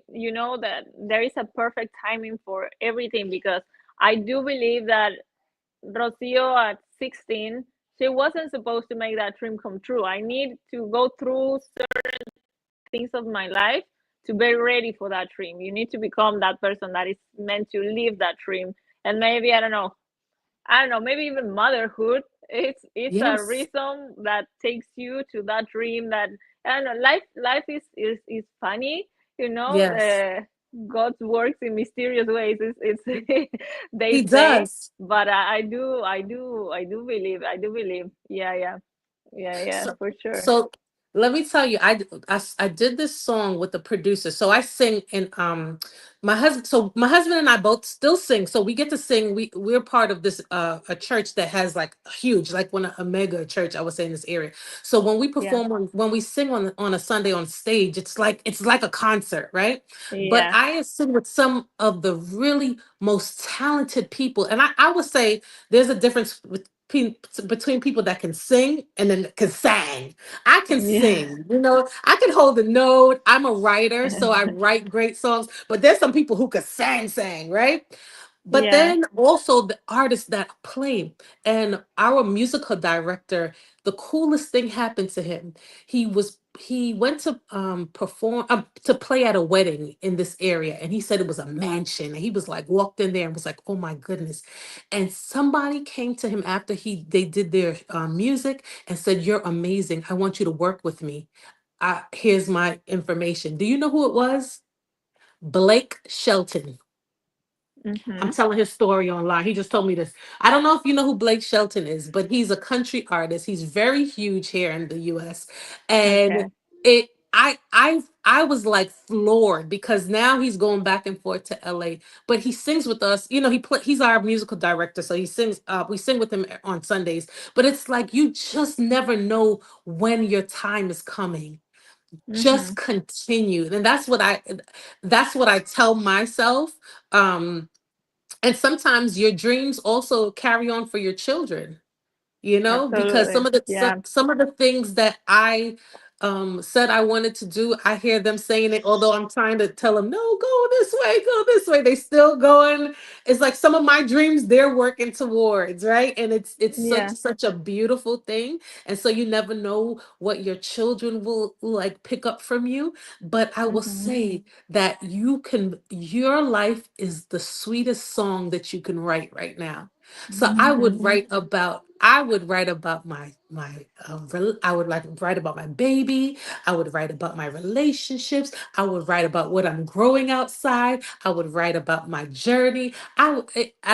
that there is a perfect timing for everything, because I do believe that Rocio at 16, she wasn't supposed to make that dream come true. I need to go through things of my life to be ready for that dream. You need to become that person that is meant to live that dream. And maybe, I don't know, maybe even motherhood. It's a yes. rhythm that takes you to that dream. That I don't know. Life is funny, you know. Yes, God works in mysterious ways. It's they he say, does. but I do believe. Yeah, yeah, yeah, yeah, So, for sure. so let me tell you, I did this song with the producer. So I sing in my husband. So my husband and I both still sing. So we get to sing. We're part of this a church that has like huge, like one a mega church, I would say, in this area. So when we Yeah, perform when we sing on a Sunday on stage, it's like a concert, right? But yeah, I sing with some of the really most talented people, and I would say there's a difference between people that can sing and then can sing. I can yeah. sing, I can hold a note. I'm a writer, so I write great songs. But there's some people who can sing, right? But Yeah. then also the artists that play, and our musical director, the coolest thing happened to him. He went to perform to play at a wedding in this area, and he said it was a mansion, and he was like walked in there and was like, oh my goodness. And somebody came to him after they did their music and said, you're amazing, I want you to work with me. Here's my information. Do you know who it was? Blake Shelton. I'm Mhm. telling his story online. He just told me this. I don't know if you know who Blake Shelton is, but he's a country artist. He's very huge here in the US. And Okay. I was like floored because now he's going back and forth to LA, but he sings with us. You know, he's our musical director, so he sings we sing with him on Sundays. But it's like you just never know when your time is coming. Just Mhm. continue. And that's what I tell myself. And sometimes your dreams also carry on for your children, because some Absolutely. of the Yeah. some of the things that I said I wanted to do, I hear them saying it, although I'm trying to tell them, no, go this way, they still going. It's like some of my dreams they're working towards, right? And it's such Yeah. such a beautiful thing. And so you never know what your children will like pick up from you. But I will Mhm. say that your life is the sweetest song that you can write right now. So I would write about I would like write about my baby. I would write about my relationships. I would write about what I'm growing outside. I would write about my journey. I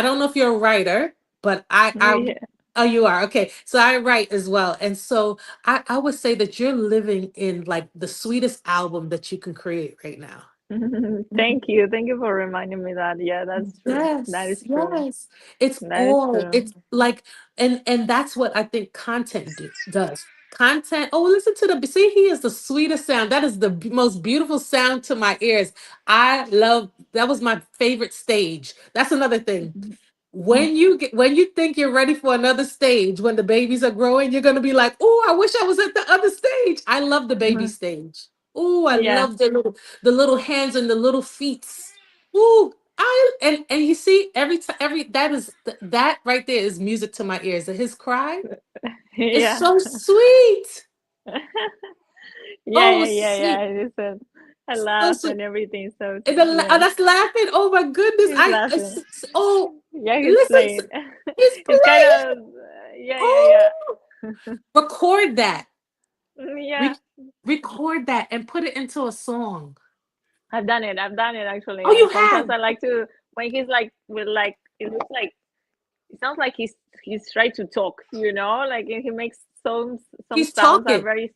don't know if you're a writer, but I Yeah. oh, you are. Okay. So I write as well. And so I would say that you're living in like the sweetest album that you can create right now. Thank you. Thank you for reminding me that. Yeah, that's true. That is Yes, true. yes. It's That is all, true. it's like, and that's what I think content does. Content, oh, listen to see, he is the sweetest sound. That is the most beautiful sound to my ears. That was my favorite stage. That's another thing. When you think you're ready for another stage, when the babies are growing, you're gonna be like, oh, I wish I was at the other stage. I love the baby stage. Oh, I Yeah. love the little hands and the little feet. Ooh, and you see every time that right there is music to my ears. And his cry is Yeah. so sweet. Yeah, Oh, yeah, yeah, yeah. sweet, It is a so laugh sweet. and everything. So And yes, that's laughing. Oh my goodness! he's laughing. Oh, Yeah, he's listen, playing. he's It's kind playing. of yeah, yeah, yeah. Oh, record that. Yeah. Re- Record that and put it into a song. I've done it. I've done it Oh, actually. you And sometimes have. I like to when he's like with like it looks like it sounds like he's trying to talk, like he makes some He's sounds are talking. very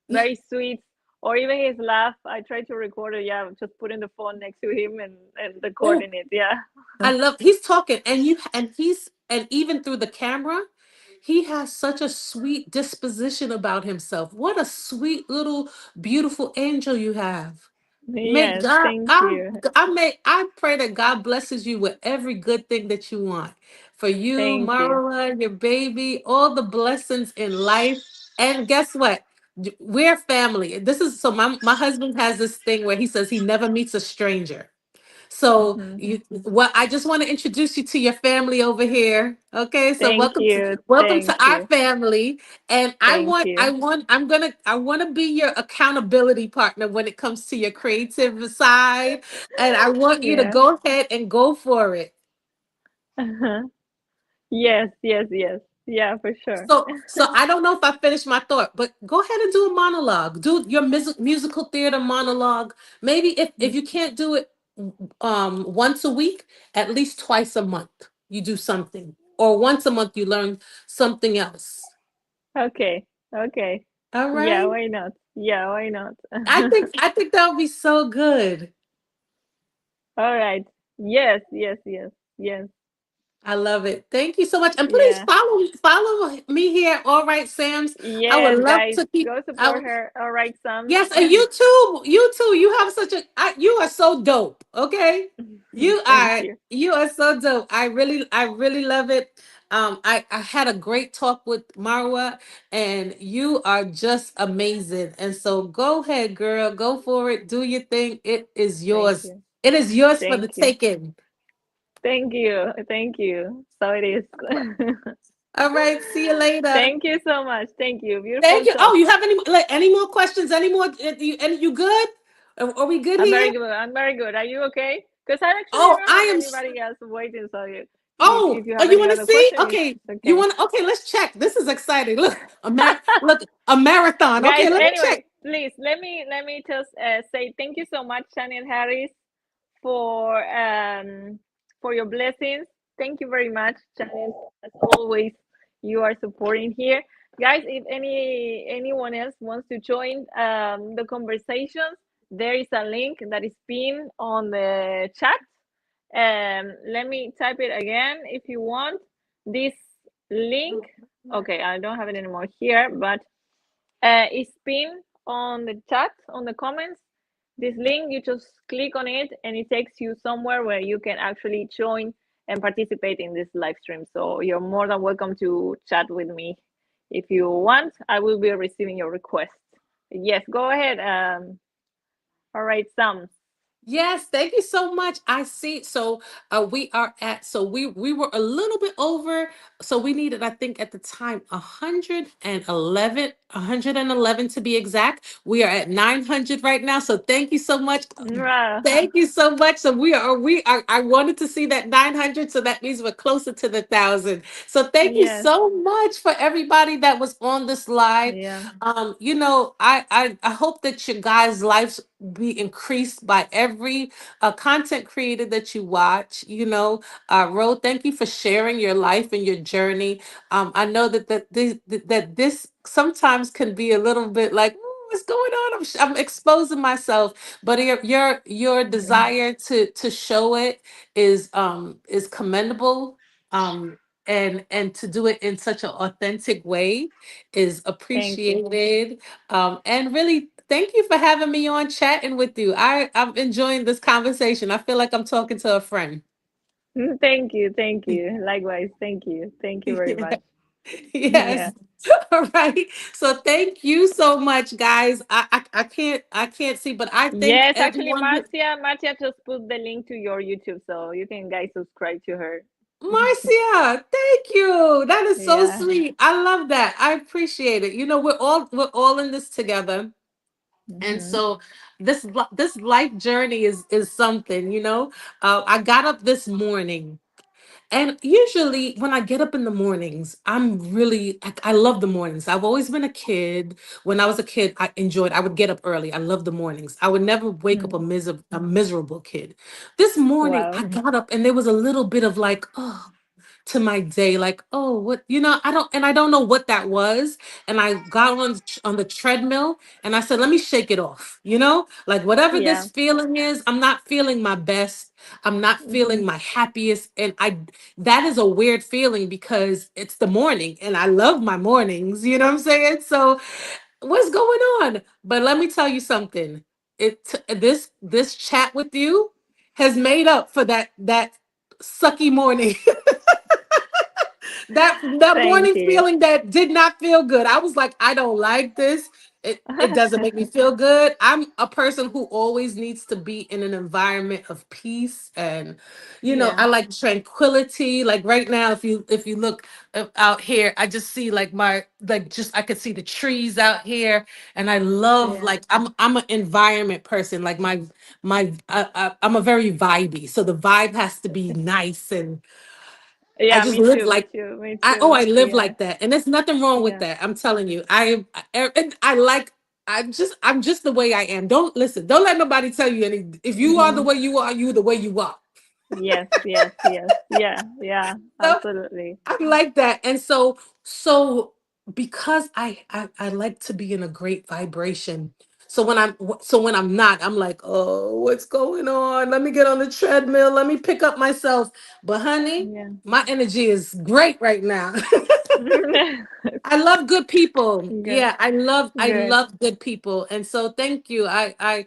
Yeah. very sweet. Or even his laugh, I try to record it. Yeah, just putting the phone next to him and Oh, recording it. Yeah. he's talking, and even through the camera, he has such a sweet disposition about himself. What a sweet little beautiful angel you have. May Yes, God, thank you. I pray that God blesses you with every good thing that you want for you, Thank you. Marla, your baby, all the blessings in life. And guess what? We're family. This is so my husband has this thing where he says he never meets a stranger. So Hmm. I just want to introduce you to your family over here. Okay, so Thank welcome to you. welcome Thank to our you. family. And Thank you. I want to be your accountability partner when it comes to your creative side. And I want you to Yeah. go ahead and go for it. Yes, yes, yes. Yeah, for sure. So I don't know if I finished my thought, but go ahead and do a monologue. Do your musical theater monologue. Maybe if you can't do it once a week, at least twice a month you do something, or once a month you learn something else. Okay. Okay. All Yeah, right. why not? Yeah, why not? I think that would be so good. All right. Yes, yes, yes, yes. I love it. Thank you so much. And please Yeah. follow me here. All right, Sam's. I would Yes, love guys, to keep go I support would her. All right, Sam. Yes, and you too. You too. You have you are so dope. Okay, Thank you. you are so dope. I really love it. I had a great talk with Marwa, and you are just amazing. And so go ahead, girl. Go for it. Do your thing. It is Thank yours. you. It is yours for the Thank you. taking. Thank you. Thank you. So it is. All right. See you later. Thank you so much. Thank you. Beautiful Thank you. Oh, talk. you have any more questions? Any more? You good? Are we good I'm very here? good. I'm very good. Are you okay? Because I actually Oh, don't I have am. anybody else waiting. So Oh, if you oh, have you any want to other see? question, Okay, it's you okay. want? Okay, let's check. This is exciting. Look, look, a marathon. Guys, Okay, let me check. anyway, please let me just say thank you so much, Chanel Harris, for um for your blessings. Thank you very much, Chanel. As always, you are supporting here. Guys, if anyone else wants to join the conversations, there is a link that is pinned on the chat. Let me type it again if you want. This link, okay, I don't have it anymore here, but it's pinned on the chat, on the comments. This link, you just click on it and it takes you somewhere where you can actually join and participate in this live stream. So you're more than welcome to chat with me if you want. I will be receiving your request. Yes, go ahead. All right, Sam. Yes, thank you so much. I see. So we are at. So we were a little bit over. So we needed, I think, at the time 111 to be exact. We are at 900 right now. So thank you so much. Wow. Thank you so much. So we are. I wanted to see that 900. So that means we're closer to the 1,000. So thank you Yes. so much for everybody that was on this live. Yeah. I hope that your guys' lives be increased by every content creator that you watch. Ro, thank you for sharing your life and your journey. I know that this sometimes can be a little bit like, "Ooh, what's going on? I'm exposing myself," but your desire to show it is commendable. And to do it in such an authentic way is Thank you. appreciated. And really, thank you for having me on chatting with you. I'm enjoying this conversation. I feel like I'm talking to a friend. Thank you. Thank you. Likewise. Thank you. Thank you very Yeah. much. Yeah. Yes. All right. So thank you so much, guys. I can't see, but I thank Yes, actually, everyone who Marcia just put the link to your YouTube, so you can guys subscribe to her. Marcia, thank you. That is so Yeah. sweet. I love that. I appreciate it. We're all in this together. And Hmm. so this life journey is something, I got up this morning. And usually, when I get up in the mornings, I love the mornings. I've always been a kid. When I was a kid, I would get up early. I love the mornings. I would never wake up a miserable kid. This morning, I Wow. got up and there was a little bit of like, oh, to my day, like, oh, what, I don't know what that was. And I got on the treadmill and I said, let me shake it off, like whatever Yeah. this feeling is. I'm not feeling my best. I'm not Hmm. feeling my happiest. And that is a weird feeling because it's the morning and I love my mornings, you know what I'm saying? So what's going on? But let me tell you something. This chat with you has made up for that sucky morning. That Thank morning you. feeling that did not feel good. I was like, I don't like this. It doesn't make me feel good. I'm a person who always needs to be in an environment of peace, and Yeah. I like tranquility. Like right now, if you look out here, I just see like I could see the trees out here, and I love, Yeah. like, I'm an environment person. Like I'm a very vibey, so the vibe has to be nice, and I Yeah, just me live too. Me like too. Me I too. live Yeah. like that, and there's nothing wrong with Yeah. that. I'm telling you, I'm just the way I am. Don't listen. Don't let nobody tell you any. If you are the Hmm. way you are, you the way you are. Yes. Yes. Yes. Yeah. Yeah. So Absolutely. I like that, and so because I like to be in a great vibration. So when I'm not, I'm like, oh, what's going on? Let me get on the treadmill. Let me pick up myself. But honey, Yeah. my energy is great right now. I love good people. Good. Yeah, I Good. love good people. And so thank you. I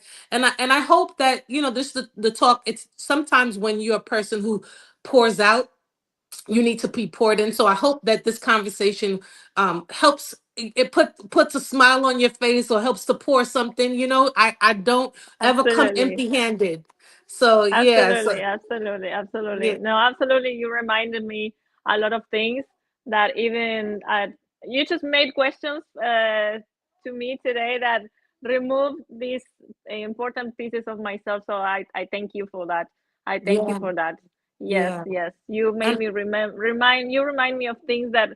hope that, this the talk, it's sometimes when you're a person who pours out, you need to be poured in. So I hope that this conversation helps, it puts a smile on your face or helps to pour something. I don't ever come Absolutely. empty-handed. So yeah, Absolutely, so absolutely, absolutely. yeah, No, absolutely. You reminded me a lot of things that even you just made questions to me today that removed these important pieces of myself. So I thank you for that. I thank you yeah, for that. Yes, yeah. yes. You made And me remind me of things that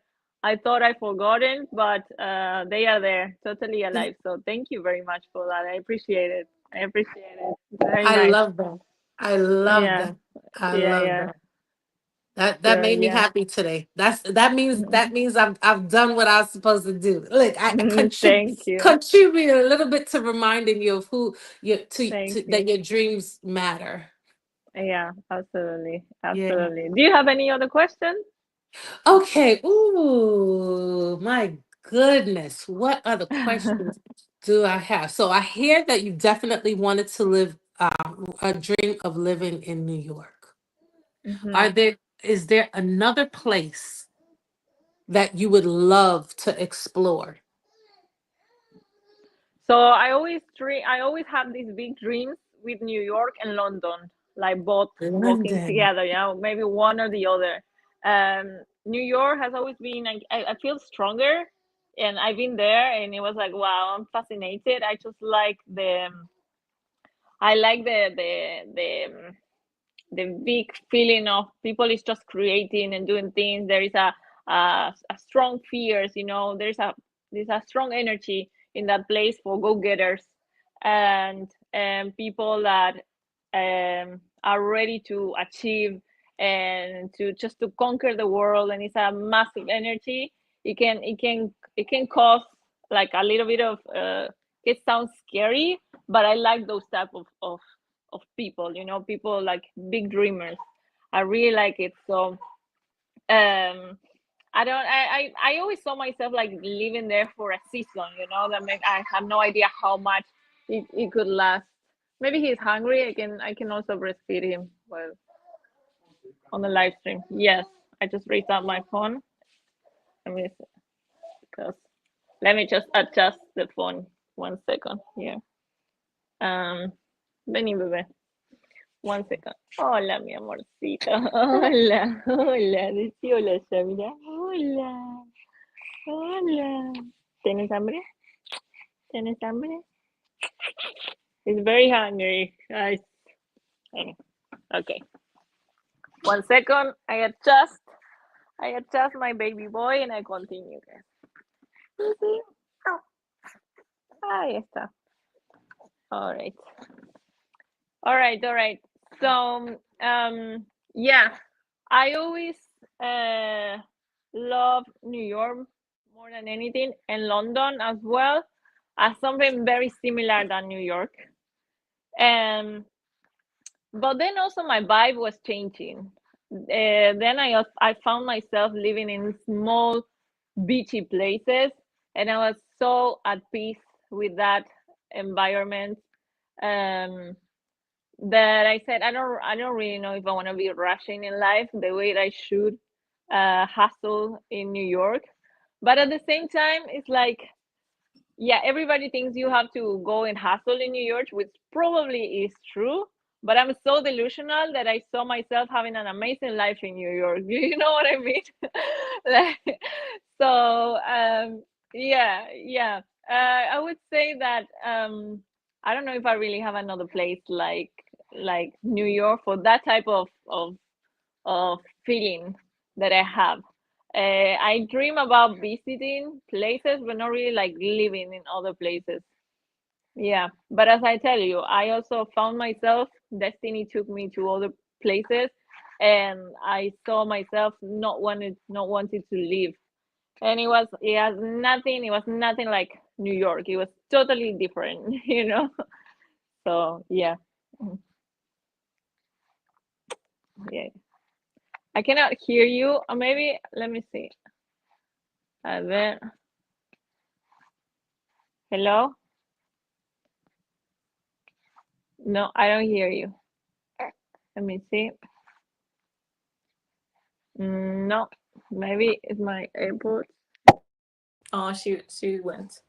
I thought I forgotten, but they are there, totally alive. So thank you very much for that. I appreciate it. I appreciate it. Very I nice. love that. I love Yeah, that. I yeah, love yeah. that. That So made me yeah. happy today. That means I've done what I was supposed to do. Look, I Thank you. contribute a little bit to reminding you of who you Thank to that you. your dreams matter. Yeah, absolutely. Yeah. Absolutely. Do you have any other questions? Okay. Ooh, my goodness. What other questions do I have? So I hear that you definitely wanted to live a dream of living in New York. Hmm. Is there another place that you would love to explore? So I always have these big dreams with New York and London, like both working London. together, maybe one or the other. New York has always been, I feel stronger, and I've been there and it was like, wow, I'm fascinated. I like the big feeling of people is just creating and doing things. There is a strong fears, there's a strong energy in that place for go-getters and people that are ready to achieve and to just to conquer the world, and it's a massive energy. It can cause like a little bit of it sounds scary, but I like those type of people, people like big dreamers. I really like it. So I don't I always saw myself like living there for a season, I have no idea how much it could last. Maybe he's hungry. I can also breastfeed him well on the live stream. Yes, I just raised up my phone. Let me because let me just adjust the phone 1 second here. Vení, bebé. 1 second. Hola, mi amorcito. Hola, hola. Decí hola ya, mira. Hola, hola. ¿Tienes hambre? ¿Tienes hambre? He's very hungry, guys. Okay. 1 second. I adjust my baby boy and I continue, guys. Easy. Oh, ahí está. All right. All right. All right. So, yeah, I always uh, love New York more than anything, and London as well, as something very similar than New York. Um, but then also my vibe was changing. Then I found myself living in small beachy places, and I was so at peace with that environment. Um, that I said I don't really know if I want to be rushing in life the way that I should hustle in New York. But at the same time, it's like, yeah, everybody thinks you have to go and hustle in New York, which probably is true. But I'm so delusional that I saw myself having an amazing life in New York. Do you know what I mean? Like, so yeah, yeah. I would say that I don't know if I really have another place like New York for that type of feeling that I have. I dream about visiting places, but not really like living in other places. Yeah, but as I tell you, I also found myself, destiny took me to other places, and I saw myself not wanted to leave. And it was nothing like New York. It was totally different, So yeah. Mm, yeah. I cannot hear you. Or maybe let me see. A ver. Hello? No, I don't hear you. Let me see. No, maybe it's my AirPods. Oh, she went.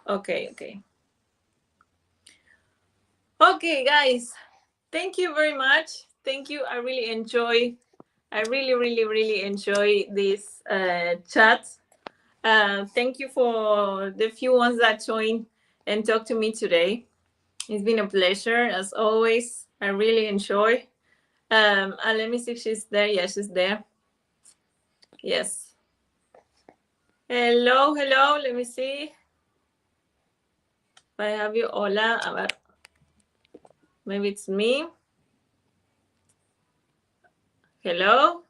Okay, okay. Okay, guys. Thank you very much. Thank you. I really enjoy. I really enjoy this chat. Thank you for the few ones that joined and talked to me today. It's been a pleasure as always. I really enjoy. Let me see if she's there. Yeah, she's there. Yes. Hello, hello. Let me see. If I have you. Hola. A ver. Maybe it's me. Hello.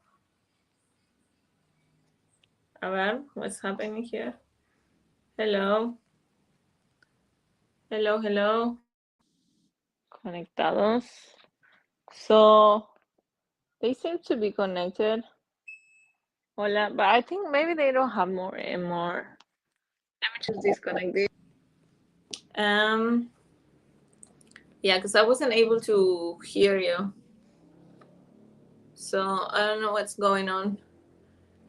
A ver, what's happening here? Hello. Hello, hello. Conectados. So they seem to be connected. Hola, but I think maybe they don't have more and more. Let me just disconnect this. Yeah, because I wasn't able to hear you. So I don't know what's going on.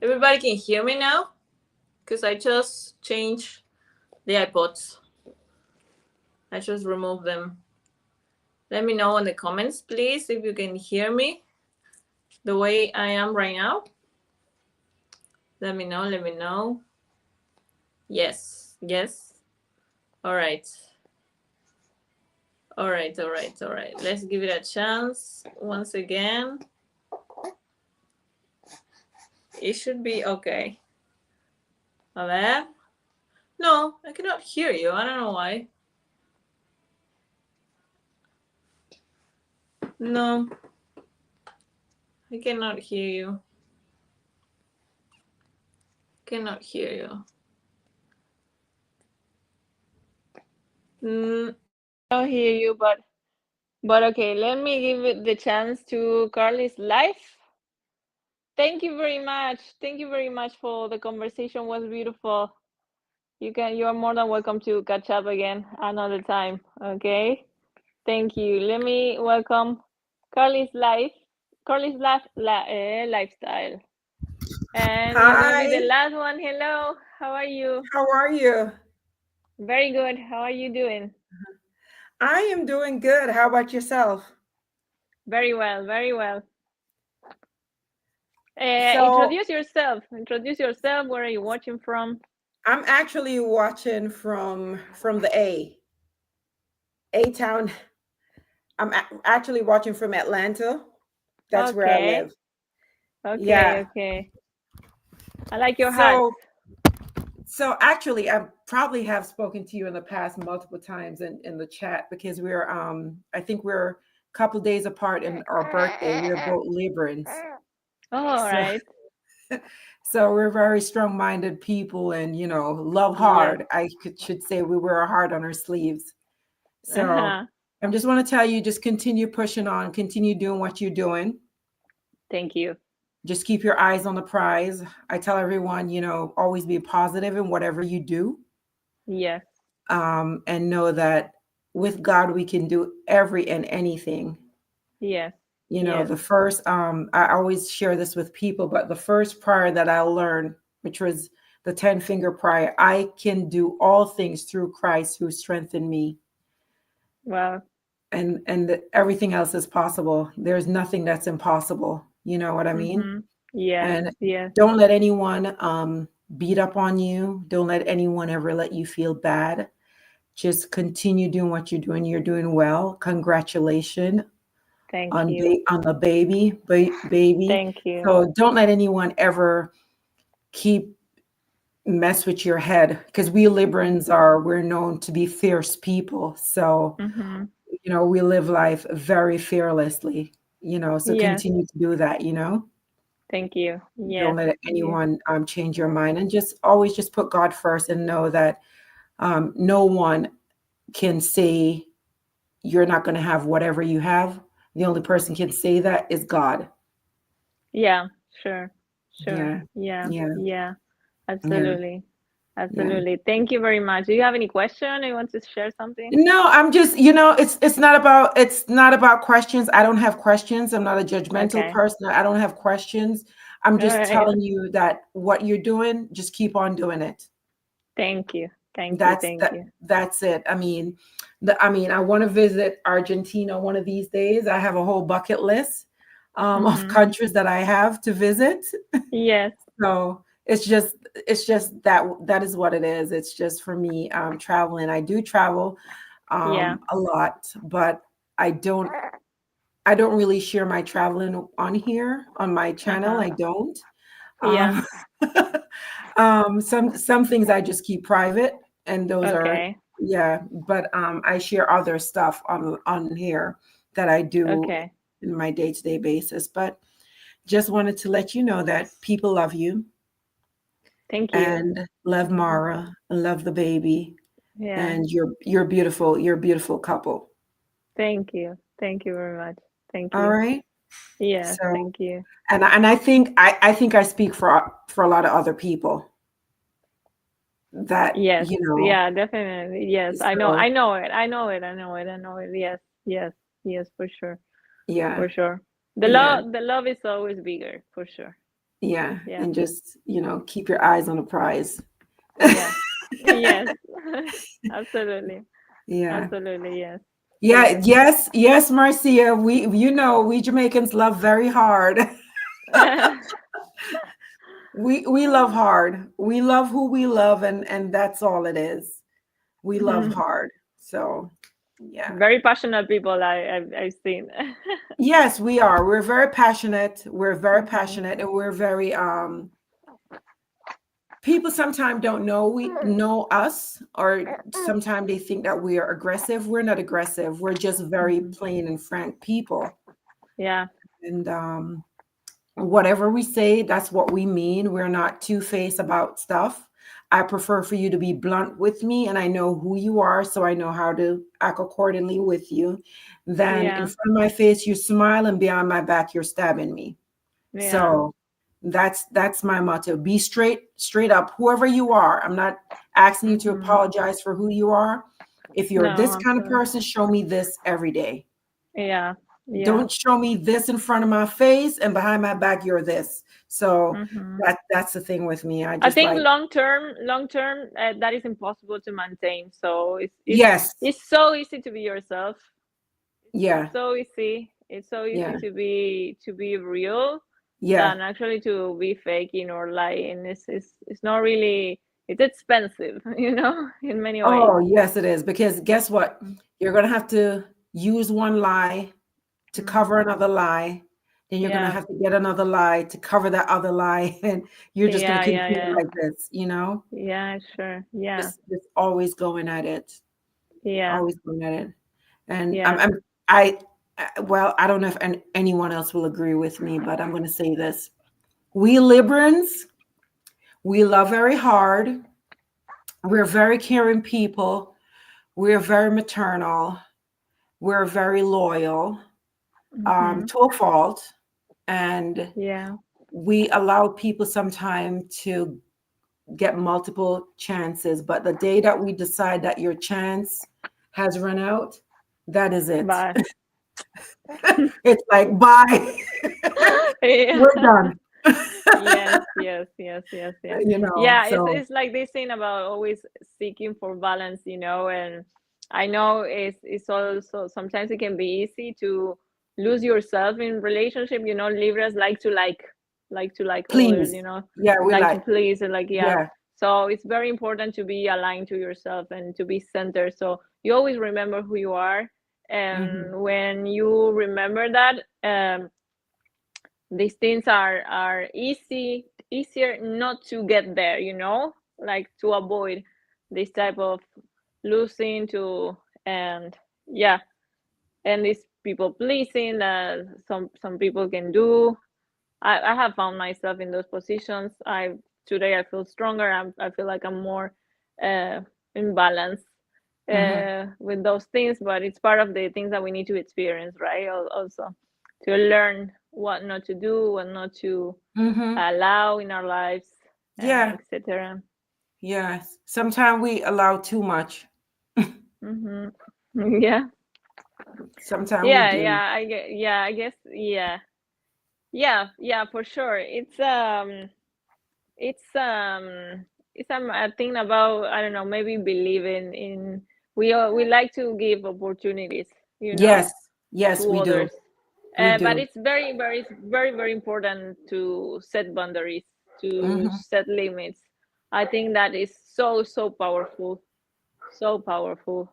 Everybody can hear me now? Because I just changed the iPods. I just removed them. Let me know in the comments, please, if you can hear me the way I am right now. Let me know, let me know. Yes, yes. All right. All right, all right, all right. Let's give it a chance once again. It should be okay. A ver. No, I cannot hear you. I don't know why. No, I cannot hear you. Cannot hear you. I don't hear you, but okay. Let me give it the chance to Carly's life. Thank you very much. Thank you very much for the conversation. It was beautiful. You are more than welcome to catch up again another time. Okay. Thank you. Let me welcome Carly's lifestyle. And you're gonna be the Hi, last one. Hello. How are you? how are you? Very good. How are you doing? I am doing good. How about yourself? Very well. Very well. So, Introduce yourself. Introduce yourself. Where are you watching from? I'm actually watching from the A town. Actually watching from Atlanta. That's where I Okay. live. Okay. Yeah. Okay. I like your hats. So, so actually, I probably have spoken to you in the past multiple times in the chat because we're I think we're a couple days apart in our birthday. We're both Librans. All So right. so we're very strong-minded people and love Yes. hard. Should say we wear our heart on our sleeves. So Uh-huh. I just want to tell you, just continue pushing on, continue doing what you're doing. Thank you. Just keep your eyes on the prize. I tell everyone, always be positive in whatever you do, Yes. and know that with God we can do every and anything. Yes. Yes. The first, I always share this with people, but the first prayer that I learned, which was the 10-finger prayer, I can do all things through Christ who strengthened me. Well. And everything else is possible. There's nothing that's impossible. You know what I mean? Mm-hmm. Yes. And Yes. don't let anyone beat up on you. Don't let anyone ever let you feel bad. Just continue doing what you're doing. You're doing well. Congratulations Thank on you. on the baby. Thank you. So don't let anyone ever keep mess with your head, because we Librans we're known to be fierce people. So Mm-hmm. we live life very fearlessly. So Yes. continue to do that. Thank you. Don't Yes. let Yes. anyone change your mind, and just always just put God first and know that no one can say you're not going to have whatever you have. The only person can say that is God. Yeah. Sure. Sure. Yeah, Yeah. yeah, Yeah. yeah, Absolutely. yeah. Absolutely. Thank you very much. Do you have any question or you want to share something? No, I'm just, it's not about questions. I don't have questions. I'm not a judgmental Okay. person. I don't have questions. I'm All just right. telling you that what you're doing, just keep on doing it. Thank you. Thank you. That's Thank that. you. That's it. I mean, I want to visit Argentina one of these days. I have a whole bucket list of countries that I have to visit. Yes. So it's just that is what it is. It's just for me traveling. I do travel Yeah. a lot, but I don't really share my traveling on here on my channel. I don't. Yeah. Um, some things I just keep private, and those are Okay. yeah. But I share other stuff on here that I do Okay. in my day-to-day basis. But just wanted to let you know that people love you Thank you. and love Mara and love the baby, Yeah. and you're beautiful. You're a beautiful couple. Thank you. Thank you very much. Thank All you. right. Yes. So Thank you. and I think I speak for a lot of other people that Yes. Yeah. Definitely. Yes. I know. so I know it. I know it. I know it. I know it. Yes. Yes. Yes. For sure. yeah. For sure. The Yeah. love. The love is always bigger. For sure. Yeah, Yeah. and just, keep your eyes on the prize. Yeah. Yes. Absolutely. Yeah. Absolutely. Yes. Yeah, Yes. yes, yes, Marcia. We Jamaicans love very hard. We love hard. We love who we love, and that's all it is. We love hard. So, yeah. Very passionate people. I've seen. Yes, we are. We're very passionate. We're very Mhm. passionate, and we're very people sometimes don't know us, or sometimes they think that we are aggressive. We're not aggressive. We're just very Mhm. plain and frank people. Yeah. And whatever we say, that's what we mean. We're not two-faced about stuff. I prefer for you to be blunt with me, and I know who you are, so I know how to act accordingly with you. Then in Yeah. front of my face, you smile, and behind my back, you're stabbing me. Yeah. So that's my motto. Be straight up, whoever you are. I'm not asking you to Mhm. apologize for who you are. If you're this No, kind of absolutely. person, show me this every day. Yeah. Yeah. Don't show me this in front of my face and behind my back you're this. So Mhm. that's the thing with me. I I just think like, long term, that is impossible to maintain. So yes, it's so easy to be yourself. It's yeah, so easy. It's so easy yeah, to be real yeah. than actually to be faking or lying. It's not really. It's expensive, in many ways. Oh, yes, it is. Because guess what? You're gonna have to use one lie to cover Mm-hmm. another lie. Then you're gonna Yeah. have to get another lie to cover that other lie. And you're just gonna Yeah. Yeah. continue Yeah. like this. Yeah. Sure. Yeah. Just always going at it. Yeah. Always going at it. And Yeah. I well, I don't know if anyone else will agree with me, but I'm gonna say this. We Librans, we love very hard. We're very caring people. We're very maternal. We're very loyal, Mm-hmm. to a fault. And Yeah. we allow people sometime to get multiple chances. But the day that we decide that your chance has run out, that is it. Bye. It's like, bye. Yeah. We're done. Yes, yes, yes, yes, yeah. Yeah, So it's like this thing about always seeking for balance, and I know it's also sometimes it can be easy to lose yourself in relationship, Libras like to like others, please. Yeah, we like to like, please and yeah. yeah. So it's very important to be aligned to yourself and to be centered. So you always remember who you are. Hmm. And when you remember that, these things are easier not to get there, like to avoid this type of losing to, and yeah, and this people pleasing that some people can do. I have found myself in those positions. Today I feel stronger. I feel like I'm more uh in balance Hmm. with those things, but it's part of the things that we need to experience, right? Also to learn what not to do, what not to Hmm. allow in our lives, Yeah. etc. Yeah. Sometimes we allow too much. Mm-hmm. Yeah. Sometimes we Yeah, do. yeah, I guess, yeah. Yeah, yeah, for sure. It's it's a thing about, I don't know, maybe believing in, we like to give opportunities, you know, Yes, yes, to we do. others. We But do. it's very important to set boundaries, to Hmm. set limits. I think that is so powerful, so powerful.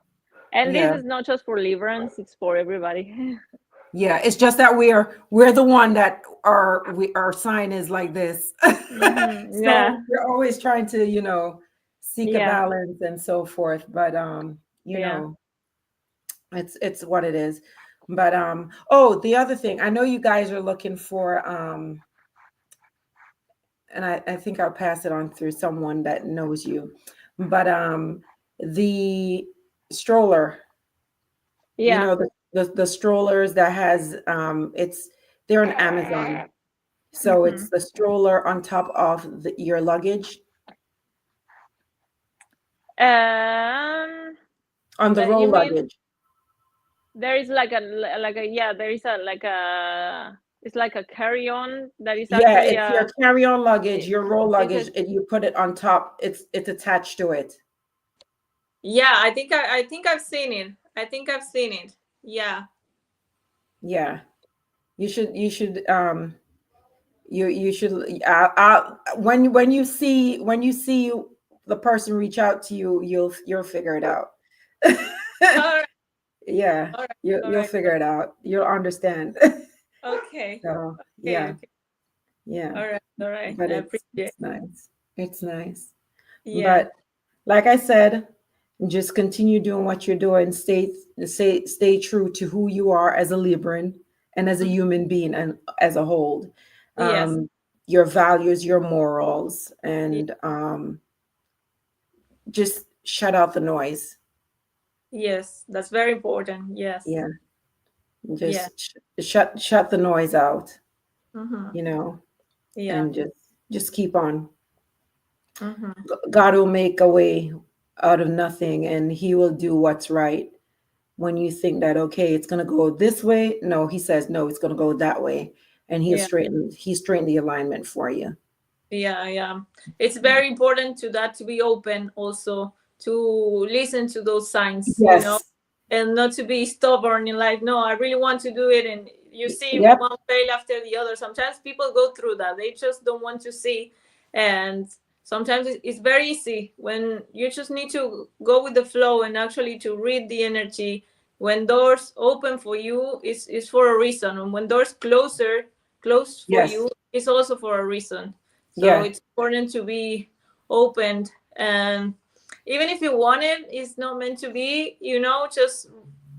And this Yeah. is not just for Librans; it's for everybody. Yeah, it's just that we're the one that our sign is like this. Yeah, So we're always trying to, seek a yeah, balance and so forth. But you yeah. know, it's what it is. But oh, the other thing, I know you guys are looking for and I think I'll pass it on through someone that knows you. But the stroller, Yeah. the strollers that has they're on Amazon. So Mm-hmm. it's the stroller on top of your luggage Um, on the you roll mean luggage. there is like a, yeah, there is a like a, it's like a carry-on that is Yeah, actually it's your a, carry-on luggage, it, your roll it's a, luggage, and you put it on top. It's attached to it. yeah, I think I've seen it. I think I've seen it. Yeah. Yeah, you should when you see the person reach out to you, you'll figure it out. All right. Yeah, All right. you'll All you'll right. figure it out. You'll understand. Okay. So Okay. yeah, Okay. yeah. All right. All right. But I it's appreciate. nice. It's nice. Yeah. But like I said, just continue doing what you're doing. Stay true to who you are as a Libran and as a Mhm. human being and as a whole. Yes. Your values, your morals, Ye- and just shut out the noise. Yes. That's very important. Yes. Yeah, Yeah. just shut the noise out. Mm-hmm. You know, Yeah. and just keep on. Mm-hmm. God will make a way out of nothing, and He will do what's right. When you think that, okay, it's going to go this way, no, He says no, it's going to go that way, and Yeah. He straighten the alignment for you. Yeah, yeah. It's very important to that, to be open also, to listen to those signs, you know, Yes. and not to be stubborn in like, no, I really want to do it. And you see Yep. one fail after the other. Sometimes people go through that. They just don't want to see. And sometimes it's very easy when you just need to go with the flow and actually to read the energy. When doors open for you, it's for a reason. And when doors close for Yes. you, it's also for a reason. So Yeah. it's important to be open, and even if you want it, it's not meant to be, you know, just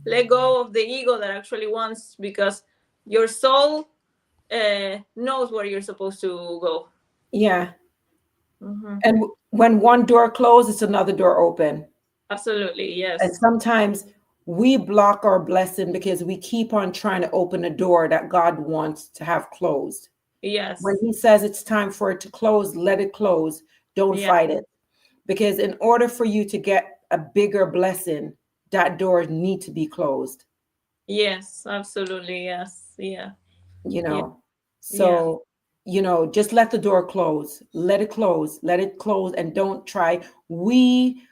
let go of the ego that actually wants, because your soul knows where you're supposed to go. Yeah. Hmm. And when one door closes, another door open. Absolutely, And yes. sometimes we block our blessing because we keep on trying to open a door that God wants to have closed. When Yes. He says it's time for it to close, let it close. Don't Yeah. fight it. Because in order for you to get a bigger blessing, that door need to be closed, Yes, absolutely, yes. Yeah. you Yeah. know. Yeah. So, just let the door close. Let it close. Let it close and don't try. We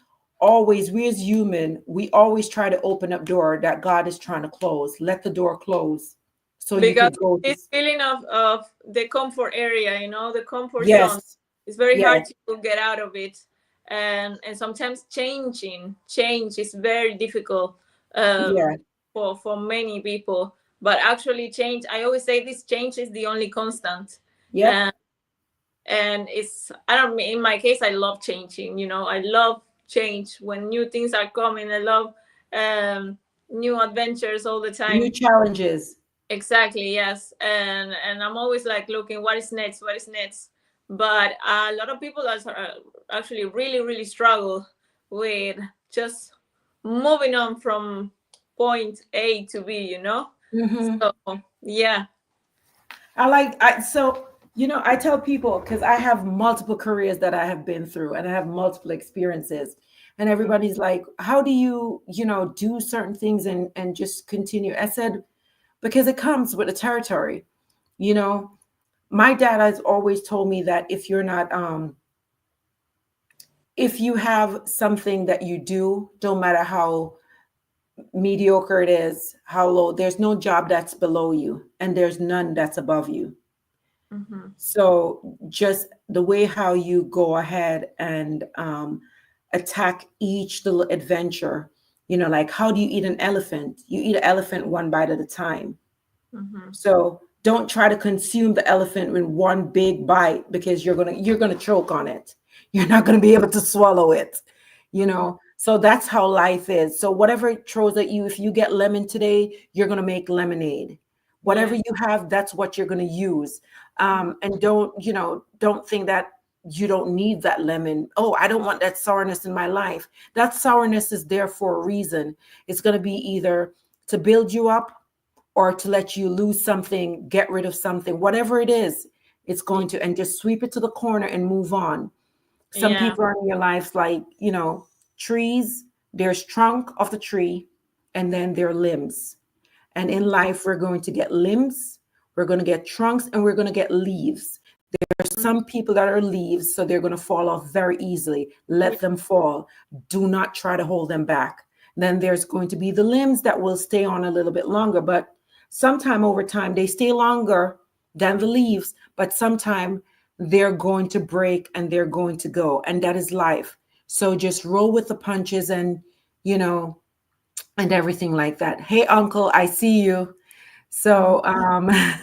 as human, we always try to open up door that God is trying to close. Let the door close so you Because could go to. this feeling of the comfort area, you know, the comfort zone, Yes. it's very hard Yes. to get out of it. And sometimes change is very difficult, Yeah. for many people. But actually change, I always say, this change is the only constant. Yep. And it's, I don't mean, in my case, I love changing, you know, I love change when new things are coming. I love new adventures all the New time. challenges. Exactly, yes. And I'm always like looking, what is next, what is next. But a lot of people actually really struggle with just moving on from point A to B, you know. Hmm. So yeah. I tell people, because I have multiple careers that I have been through and I have multiple experiences. And everybody's like, how do you, do certain things and just continue? I said, because it comes with the territory. You know, my dad has always told me that if you have something that you do, don't matter how mediocre it is, how low, there's no job that's below you, and there's none that's above you. Mm-hmm. So just the way how you go ahead and attack each little adventure, like how do you eat an elephant? You eat an elephant one bite at a time. Mm-hmm. So don't try to consume the elephant in one big bite, because you're gonna choke on it. You're not gonna be able to swallow it. So that's how life is. So whatever it throws at you, if you get lemon today, you're gonna make lemonade. Whatever Yes. you have, that's what you're gonna use. And don't think that you don't need that lemon. Oh, I don't want that sourness in my life. That sourness is there for a reason. It's gonna be either to build you up or to let you lose something, get rid of something, whatever it is, it's going to, and just sweep it to the corner and move on. Some Yeah. people are in your lives like, trees, there's trunk of the tree, and then there are limbs. And in life, we're going to get limbs, we're going to get trunks, and we're going to get leaves. There's some people that are leaves, so they're going to fall off very easily. Yeah. Let them fall. Do not try to hold them back. Then there's going to be the limbs that will stay on a little bit longer, but sometime over time they stay longer than the leaves, but sometime they're going to break and they're going to go, and that is life. So just roll with the punches, you know, and everything like that. Hey, uncle, I see you. Mm.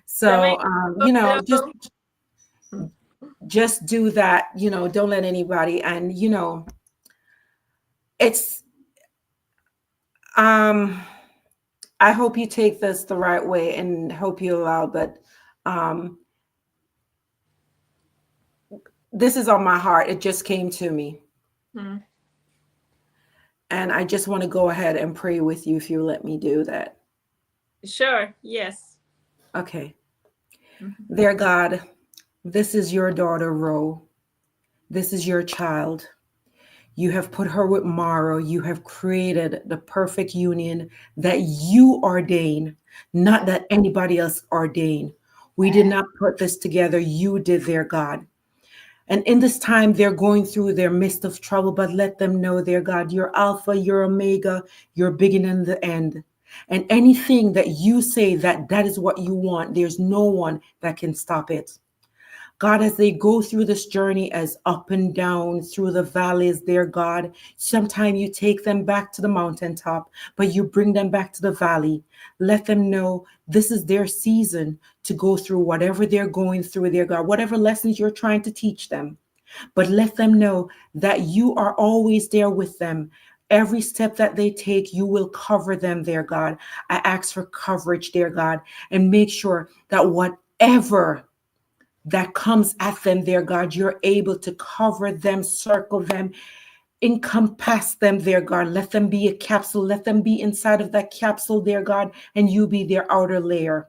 So, Jamaica. just Hello. Mm. do that. Don't let anybody. And it's um, I hope you take this the right way and hope you allow. But um, this is on my heart. It just came to me, Mm. and I just want to go ahead and pray with you if you let me do that. Sure. Yes. Okay. Mhm. Dear God, this is your daughter, Ro. This is your child. You have put her with Mara. You have created the perfect union that you ordain, not that anybody else ordained. We did not put this together. You did, their God. And in this time, they're going through their midst of trouble, but let them know, their God, you're Alpha, you're Omega, you're beginning and the end. And anything that you say that is what you want, there's no one that can stop it. God, as they go through this journey, as up and down through the valleys, dear God, sometimes you take them back to the mountaintop, but you bring them back to the valley. Let them know this is their season to go through whatever they're going through, dear God, whatever lessons you're trying to teach them. But let them know that you are always there with them. Every step that they take, you will cover them, dear God. I ask for coverage, dear God, and make sure that whatever that comes at them, dear God, you're able to cover them, circle them, encompass them, dear God. Let them be a capsule. Let them be inside of that capsule, dear God, and you be their outer layer.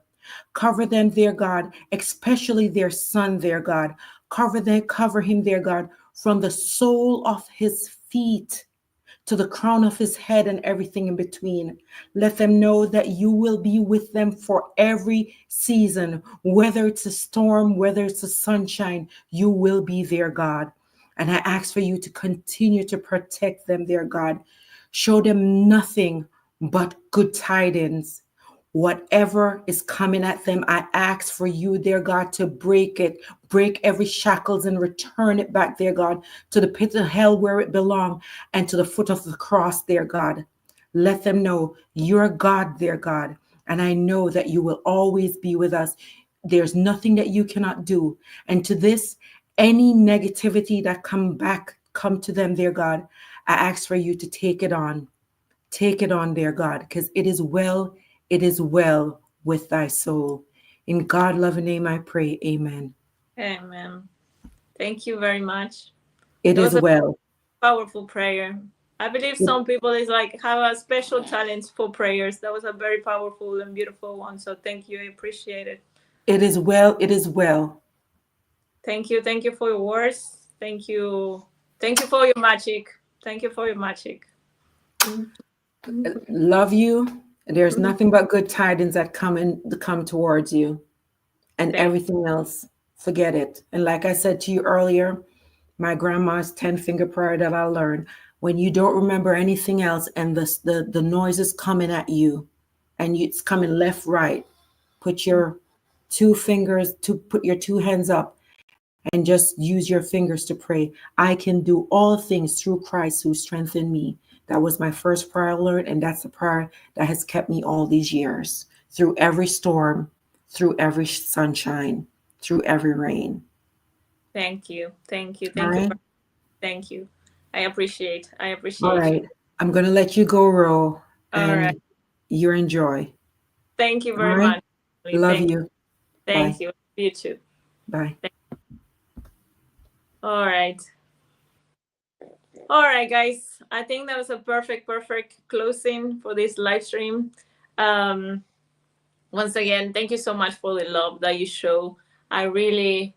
Cover them, dear God, especially their son, dear God. Cover him, dear God, from the sole of his feet to the crown of his head and everything in between. Let them know that you will be with them for every season, whether it's a storm, whether it's a sunshine, you will be their God. And I ask for you to continue to protect them, their God. Show them nothing but good tidings. Whatever is coming at them, I ask for you, dear God, to break it, break every shackles and return it back, dear God, to the pit of hell where it belongs and to the foot of the cross, dear God. Let them know you're God, dear God. And I know that you will always be with us. There's nothing that you cannot do. And to this, any negativity that come to them, dear God, I ask for you to take it on. Take it on, dear God, because it is well with thy soul. In God loving name I pray, amen. Amen. Thank you very much. It That is was a well. powerful prayer. I believe some people is like have a special talent for prayers. That was a very powerful and beautiful one. So thank you. I appreciate it. It is well. It is well. Thank you. Thank you for your words. Thank you. Thank you for your magic. Thank you for your magic. Love you. There's nothing but good tidings that come towards you, and Thank everything else, forget it. And like I said to you earlier, my grandma's 10-finger prayer that I learned. When you don't remember anything else and the noise is coming at you and it's coming left, right, put your put your two hands up and just use your fingers to pray. I can do all things through Christ who strengthened me. That was my first prayer I learned, and that's the prayer that has kept me all these years, through every storm, through every sunshine, through every rain. Thank you. Thank you. All Thank you. right. Thank you. I appreciate All you. right. I'm going to let you go, Ro, All and right. you enjoy. Thank you All very right. much. Love Thank you. you. Bye. Thank you. You too. Bye. All right. All right, guys. I think that was a perfect closing for this live stream. Um, Once again, thank you so much for the love that you show. I really,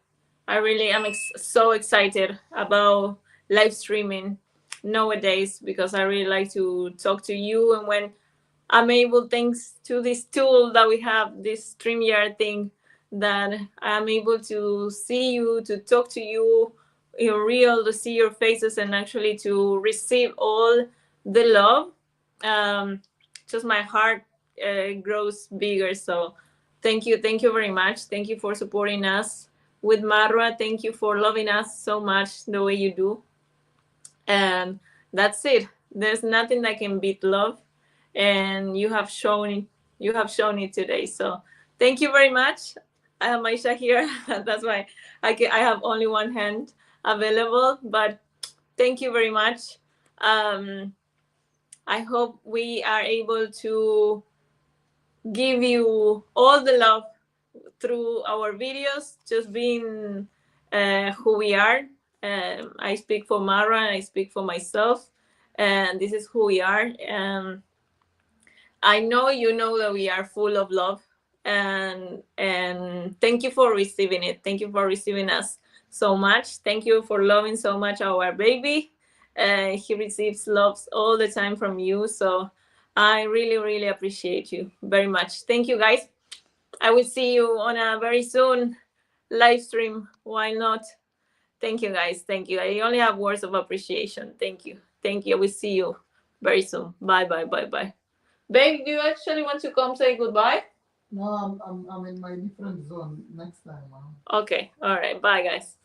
am so excited about live streaming nowadays because I really like to talk to you. And when I'm able, thanks to this tool that we have, this StreamYard thing, that I'm able to see you, to talk to you in real, to see your faces, and actually to receive all the love. Um, just my heart grows bigger. So thank you very much. Thank you for supporting us with Marwa. Thank you for loving us so much the way you do. And that's it. There's nothing that can beat love, and you have shown it today. So thank you very much. I have Maisha here. That's why I have only one hand available, but thank you very much. um, I hope we are able to give you all the love through our videos, just being who we are. I speak for Mara and I speak for myself, and this is who we are. I know you know that we are full of love, and thank you for receiving it. Thank you for receiving us so much. Thank you for loving so much our baby. He receives loves all the time from you, so I really appreciate you very much. Thank you, guys. I will see you on a very soon live stream. Why not? Thank you, guys. Thank you. I only have words of appreciation. Thank you. Thank you. I will see you very soon. Bye. Babe, do you actually want to come say goodbye? No, I'm in my different zone next time. Okay. All right. Bye, guys.